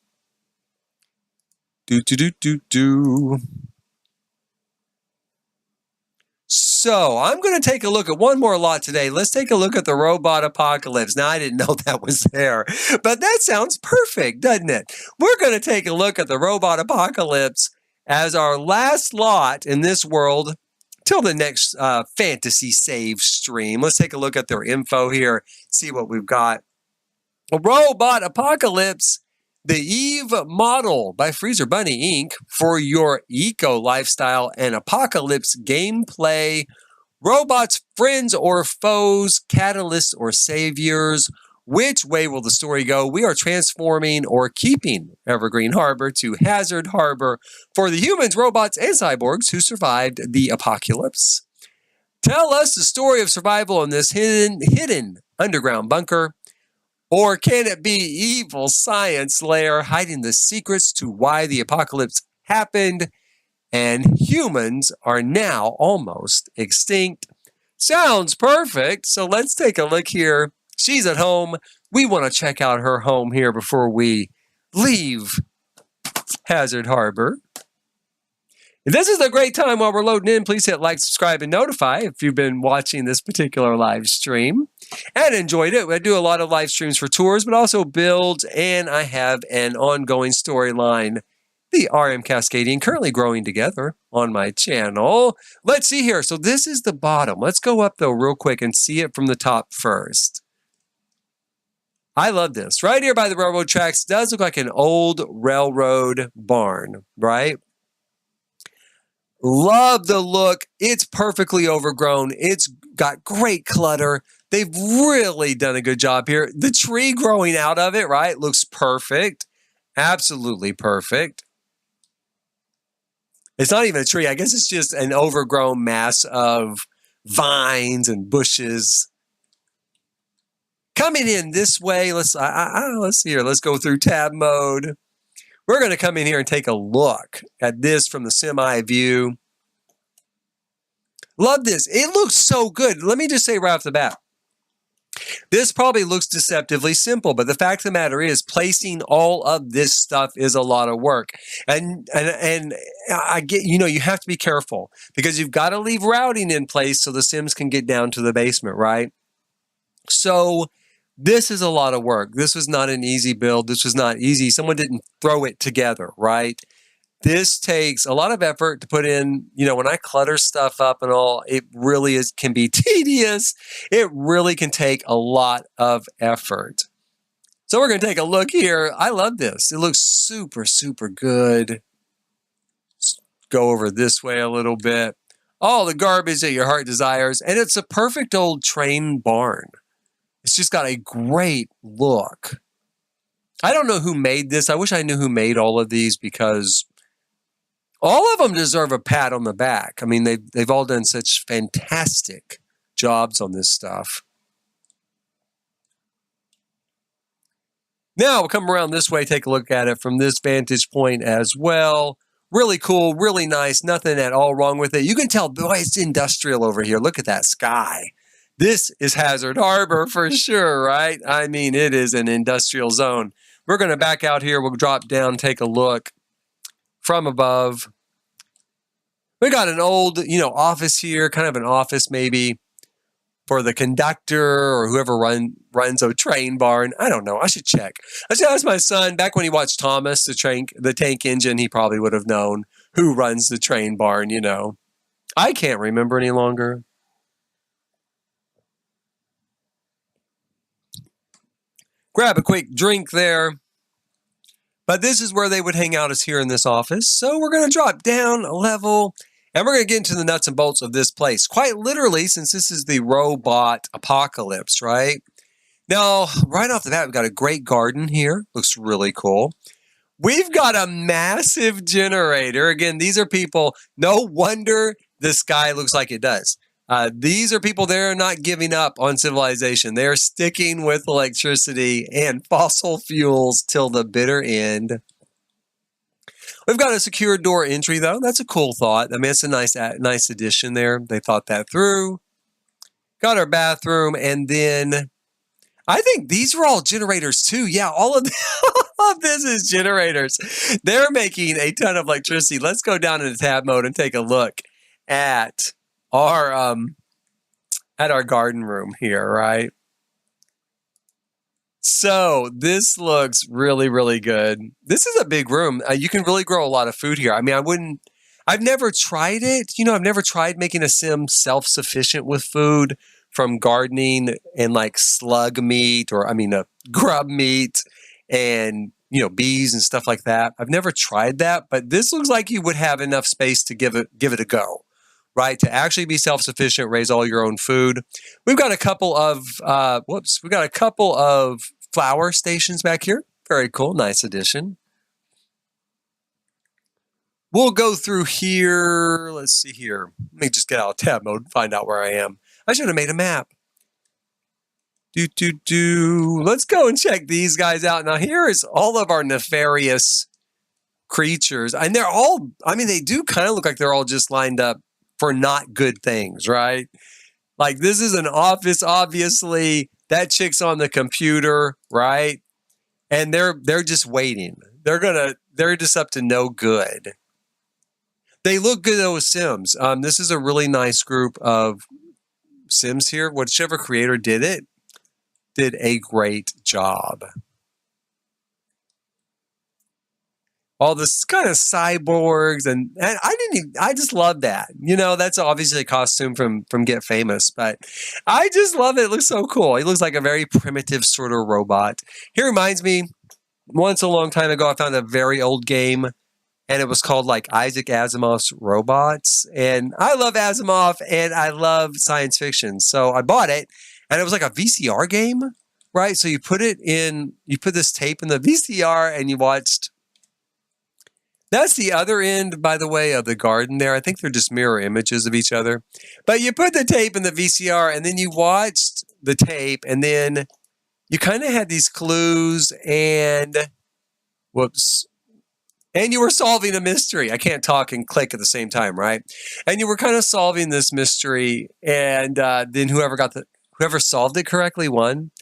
So I'm going to take a look at one more lot today. Let's take a look at the robot apocalypse. Now, I didn't know that was there, but that sounds perfect, doesn't it? We're going to take a look at the robot apocalypse as our last lot in this world till the next fantasy save stream. Let's take a look at their info here, see what we've got. A robot apocalypse, the Eve model by Freezer Bunny Inc. for your eco lifestyle and apocalypse gameplay. Robots, friends or foes, catalysts or saviors. Which way will the story go? We are transforming or keeping Evergreen Harbor to Hazard Harbor for the humans, robots, and cyborgs who survived the apocalypse. Tell us the story of survival in this hidden underground bunker. Or can it be evil science lair hiding the secrets to why the apocalypse happened and humans are now almost extinct? Sounds perfect. So let's take a look here. She's at home. We want to check out her home here before we leave Hazard Harbor. If this is a great time while we're loading in, please hit like, subscribe, and notify if you've been watching this particular live stream and enjoyed it. I do a lot of live streams for tours, but also builds, and I have an ongoing storyline, the RM Cascadian, currently growing together on my channel. Let's see here. So this is the bottom. Let's go up, though, real quick and see it from the top first. I love this. Right here by the railroad tracks, does look like an old railroad barn, right? Love the look. It's perfectly overgrown. It's got great clutter. They've really done a good job here. The tree growing out of it, right, looks perfect. Absolutely perfect. It's not even a tree. I guess it's just an overgrown mass of vines and bushes. Coming in this way, let's see here. Let's go through tab mode. We're going to come in here and take a look at this from the semi view. Love this. It looks so good. Let me just say right off the bat, this probably looks deceptively simple, but the fact of the matter is placing all of this stuff is a lot of work. And I get, you have to be careful because you've got to leave routing in place so the Sims can get down to the basement, right? So this is a lot of work. This was not an easy build. This was not easy. Someone didn't throw it together, right? This takes a lot of effort to put in. When I clutter stuff up and all, it really can be tedious. It really can take a lot of effort. So we're going to take a look here. I love this. It looks super, super good. Let's go over this way a little bit. All the garbage that your heart desires. And it's a perfect old train barn. It's just got a great look. I don't know who made this. I wish I knew who made all of these because all of them deserve a pat on the back. I mean, they've all done such fantastic jobs on this stuff. Now we'll come around this way, take a look at it from this vantage point as well. Really cool, really nice, nothing at all wrong with it. You can tell, boy, it's industrial over here. Look at that sky. This is Hazard Harbor for sure, right? I mean, it is an industrial zone. We're going to back out here. We'll drop down, take a look from above. We got an old, office here, kind of an office maybe for the conductor or whoever runs a train barn. I don't know. I should check. I should ask my son. Back when he watched Thomas, the tank engine, he probably would have known who runs the train barn, I can't remember any longer. Grab a quick drink there. But this is where they would hang out, is here in this office. So we're going to drop down a level, and we're going to get into the nuts and bolts of this place. Quite literally, since this is the robot apocalypse, right? Now, right off the bat, we've got a great garden here. Looks really cool. We've got a massive generator. Again, these are people. No wonder the sky looks like it does. These are people, they're not giving up on civilization. They're sticking with electricity and fossil fuels till the bitter end. We've got a secure door entry, though. That's a cool thought. I mean, it's a nice addition there. They thought that through. Got our bathroom, and then I think these were all generators too. Yeah, all of this is generators. They're making a ton of electricity. Let's go down into tab mode and take a look at our garden room here, right? So this looks really, really good. This is a big room. You can really grow a lot of food here. I mean, I've never tried it. I've never tried making a sim self-sufficient with food, from gardening and like slug meat, or grub meat, and bees and stuff like that. I've never tried that, but this looks like you would have enough space to give it a go, right? To actually be self-sufficient, raise all your own food. We've got a couple of flower stations back here. Very cool, nice addition. We'll go through here. Let's see here. Let me just get out of tab mode and find out where I am. I should have made a map. Let's go and check these guys out. Now, here is all of our nefarious creatures. And they're all, they do kind of look like they're all just lined up for not good things, right? Like, this is an office, obviously. That chick's on the computer, right? And they're just waiting. They're just up to no good. They look good, though, as Sims. This is a really nice group of Sims here. Whichever creator did it did a great job. All this kind of cyborgs, and I just love that. That's obviously a costume from Get Famous, but I just love it. It looks so cool. He looks like a very primitive sort of robot. He reminds me, once a long time ago, I found a very old game, and it was called like Isaac Asimov's Robots. And I love Asimov, and I love science fiction. So I bought it, and it was like a VCR game, right? So you put this tape in the VCR, and you watched. That's the other end, by the way, of the garden there. I think they're just mirror images of each other. But you put the tape in the VCR, and then you watched the tape, and then you kind of had these clues, and and you were solving a mystery. I can't talk and click at the same time, right? And you were kind of solving this mystery, and then whoever solved it correctly won.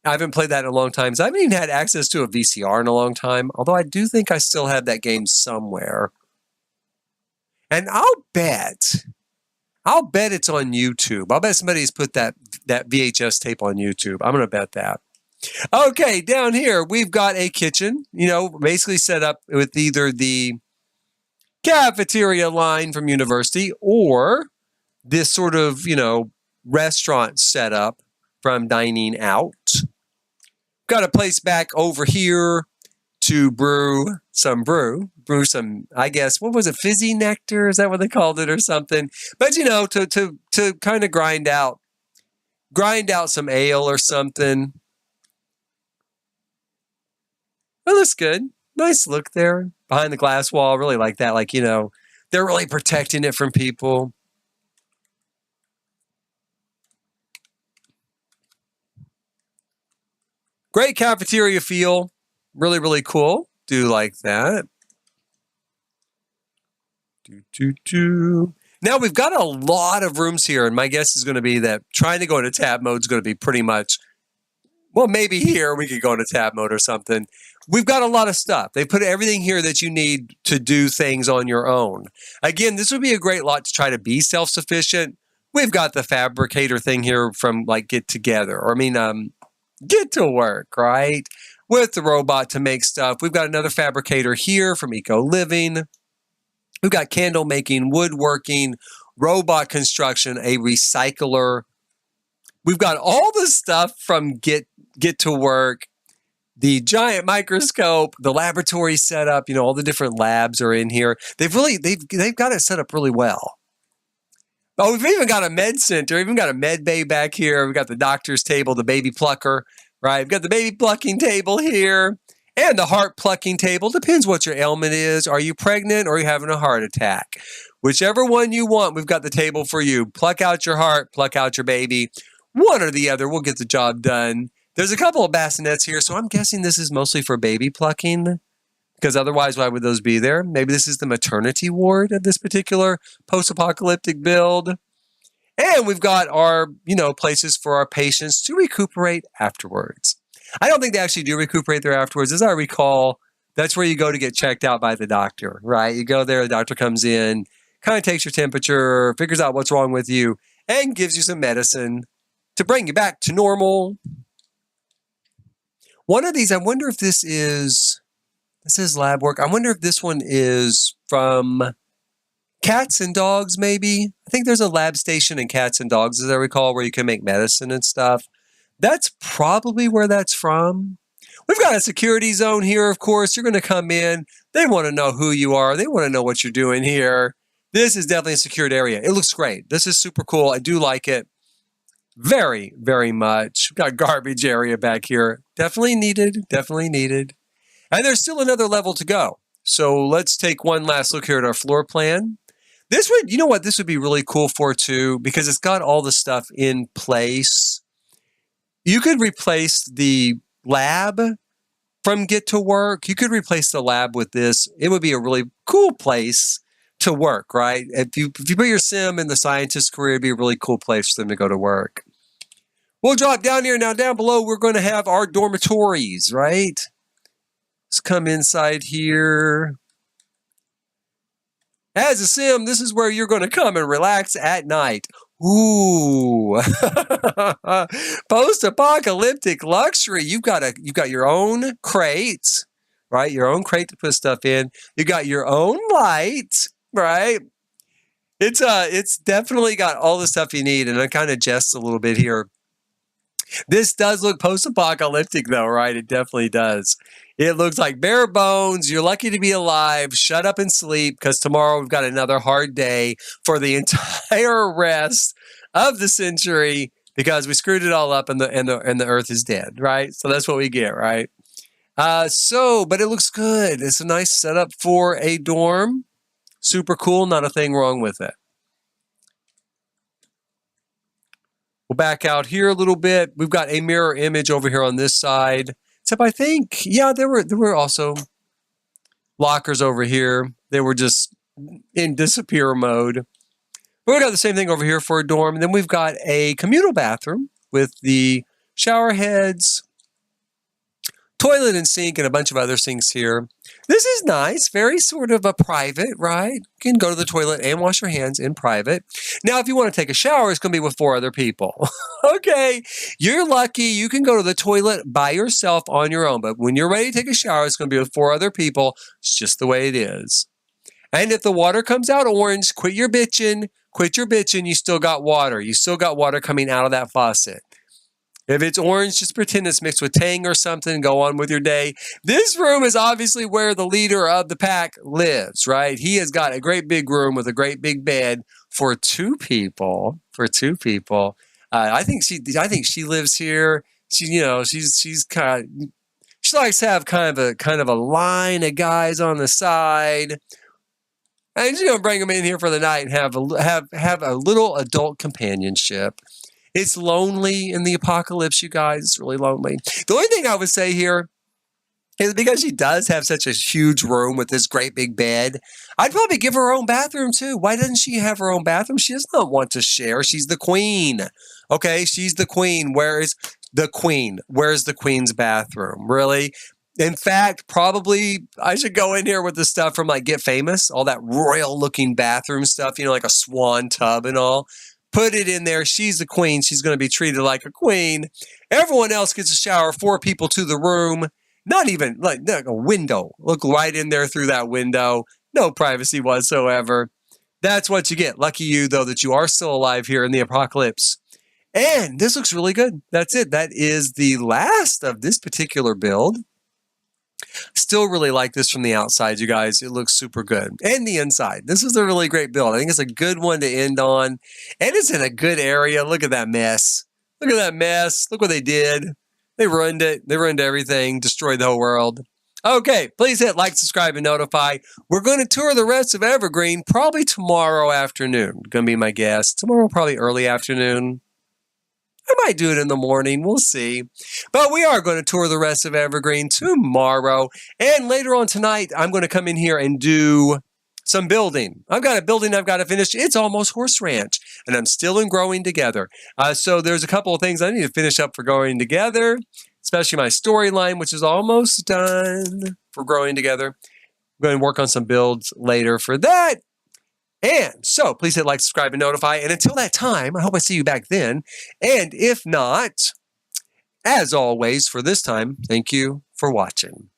I haven't played that in a long time. So I haven't even had access to a VCR in a long time, although I do think I still have that game somewhere. And I'll bet it's on YouTube. I'll bet somebody's put that VHS tape on YouTube. I'm going to bet that. Okay, down here, we've got a kitchen, basically set up with either the cafeteria line from university or this sort of, restaurant setup from dining out. Got a place back over here to brew some, I guess, what was it, fizzy nectar? Is that what they called it or something? But, to kind of grind out some ale or something. That looks good. Nice look there behind the glass wall. Really like that. Like, they're really protecting it from people. Great cafeteria feel. Really, really cool. Do like that. Now we've got a lot of rooms here, and my guess is going to be that trying to go into tab mode is going to be pretty much, well, maybe here we could go into tab mode or something. We've got a lot of stuff. They put everything here that you need to do things on your own. Again, this would be a great lot to try to be self-sufficient. We've got the fabricator thing here from like Get Together, or Get to Work, right? With the robot to make stuff. We've got another fabricator here from Eco Living. We've got candle making, woodworking, robot construction, a recycler. We've got all the stuff from Get to Work, the giant microscope, the laboratory setup. You know, all the different labs are in here. They've got it set up really well. Oh, we've even got a med center, even got a med bay back here. We've got the doctor's table, the baby plucker, right? We've got the baby plucking table here and the heart plucking table. Depends what your ailment is. Are you pregnant or are you having a heart attack? Whichever one you want, we've got the table for you. Pluck out your heart, pluck out your baby. One or the other, we'll get the job done. There's a couple of bassinets here, so I'm guessing this is mostly for baby plucking. Because otherwise, why would those be there? Maybe this is the maternity ward of this particular post-apocalyptic build. And we've got our, places for our patients to recuperate afterwards. I don't think they actually do recuperate there afterwards. As I recall, that's where you go to get checked out by the doctor, right? You go there, the doctor comes in, kind of takes your temperature, figures out what's wrong with you, and gives you some medicine to bring you back to normal. One of these, I wonder if this is lab work. I wonder if this one is from cats and dogs, maybe. I think there's a lab station in cats and dogs, as I recall, where you can make medicine and stuff. That's probably where that's from. We've got a security zone here, of course. You're going to come in. They want to know who you are. They want to know what you're doing here. This is definitely a secured area. It looks great. This is super cool. I do like it very, very much. We've got a garbage area back here. Definitely needed. Definitely needed. And there's still another level to go. So let's take one last look here at our floor plan. This would, you know what, this would be really cool for too, because it's got all the stuff in place. You could replace the lab from Get to Work. You could replace the lab with this. It would be a really cool place to work, right? If you put your sim in the scientist career, it'd be a really cool place for them to go to work. We'll drop down here. Now down below, we're going to have our dormitories, right? Let's come inside here. As a sim, this is where you're going to come and relax at night. Ooh, post-apocalyptic luxury. You've got your own crate, right? Your own crate to put stuff in. You got your own light, right? It's definitely got all the stuff you need, and I kind of jest a little bit here. This does look post-apocalyptic, though, right? It definitely does. It looks like bare bones. You're lucky to be alive. Shut up and sleep, because tomorrow we've got another hard day for the entire rest of the century, because we screwed it all up and the Earth is dead, right? So that's what we get, right? But it looks good. It's a nice setup for a dorm. Super cool. Not a thing wrong with it. We'll back out here a little bit. We've got a mirror image over here on this side. Except I think, yeah, there were also lockers over here. They were just in disappear mode. But we've got the same thing over here for a dorm. And then we've got a communal bathroom with the shower heads, toilet and sink, and a bunch of other sinks here. This is nice. Very sort of a private, right? You can go to the toilet and wash your hands in private. Now, if you want to take a shower, it's going to be with 4 other people. Okay, you're lucky. You can go to the toilet by yourself on your own. But when you're ready to take a shower, it's going to be with 4 other people. It's just the way it is. And if the water comes out orange, quit your bitching. Quit your bitching. You still got water. You still got water coming out of that faucet. If it's orange, just pretend it's mixed with Tang or something. Go on with your day. This room is obviously where the leader of the pack lives, right? He has got a great big room with a great big bed for 2 people. I think she lives here. She likes to have kind of a line of guys on the side. And she's gonna bring them in here for the night and have a little adult companionship. It's lonely in the apocalypse, you guys. It's really lonely. The only thing I would say here is because she does have such a huge room with this great big bed, I'd probably give her own bathroom too. Why doesn't she have her own bathroom? She does not want to share. She's the queen. Okay, she's the queen. Where is the queen? Where's the queen's bathroom? Really? In fact, probably I should go in here with the stuff from like Get Famous, all that royal looking bathroom stuff, like a swan tub and all. Put it in there. She's the queen. She's going to be treated like a queen. Everyone else gets a shower. 4 people to the room. Not even like a window. Look right in there through that window. No privacy whatsoever. That's what you get. Lucky you, though, that you are still alive here in the apocalypse. And this looks really good. That's it. That is the last of this particular build. Still really like this from the outside, you guys. It looks super good. And the inside. This is a really great build. I think it's a good one to end on. And it's in a good area. Look at that mess. Look at that mess. Look what they did. They ruined it. They ruined everything. Destroyed the whole world. Okay, please hit like, subscribe, and notify. We're going to tour the rest of Evergreen probably tomorrow afternoon. Going to be my guess. Tomorrow, probably early afternoon. I might do it in the morning. We'll see. But we are going to tour the rest of Evergreen tomorrow. And later on tonight, I'm going to come in here and do some building. I've got a building I've got to finish. It's almost Horse Ranch. And I'm still in Growing Together. So there's a couple of things I need to finish up for Growing Together. Especially my storyline, which is almost done for Growing Together. I'm going to work on some builds later for that. And so please hit like, subscribe, and notify. And until that time, I hope I see you back then. And if not, as always, for this time, thank you for watching.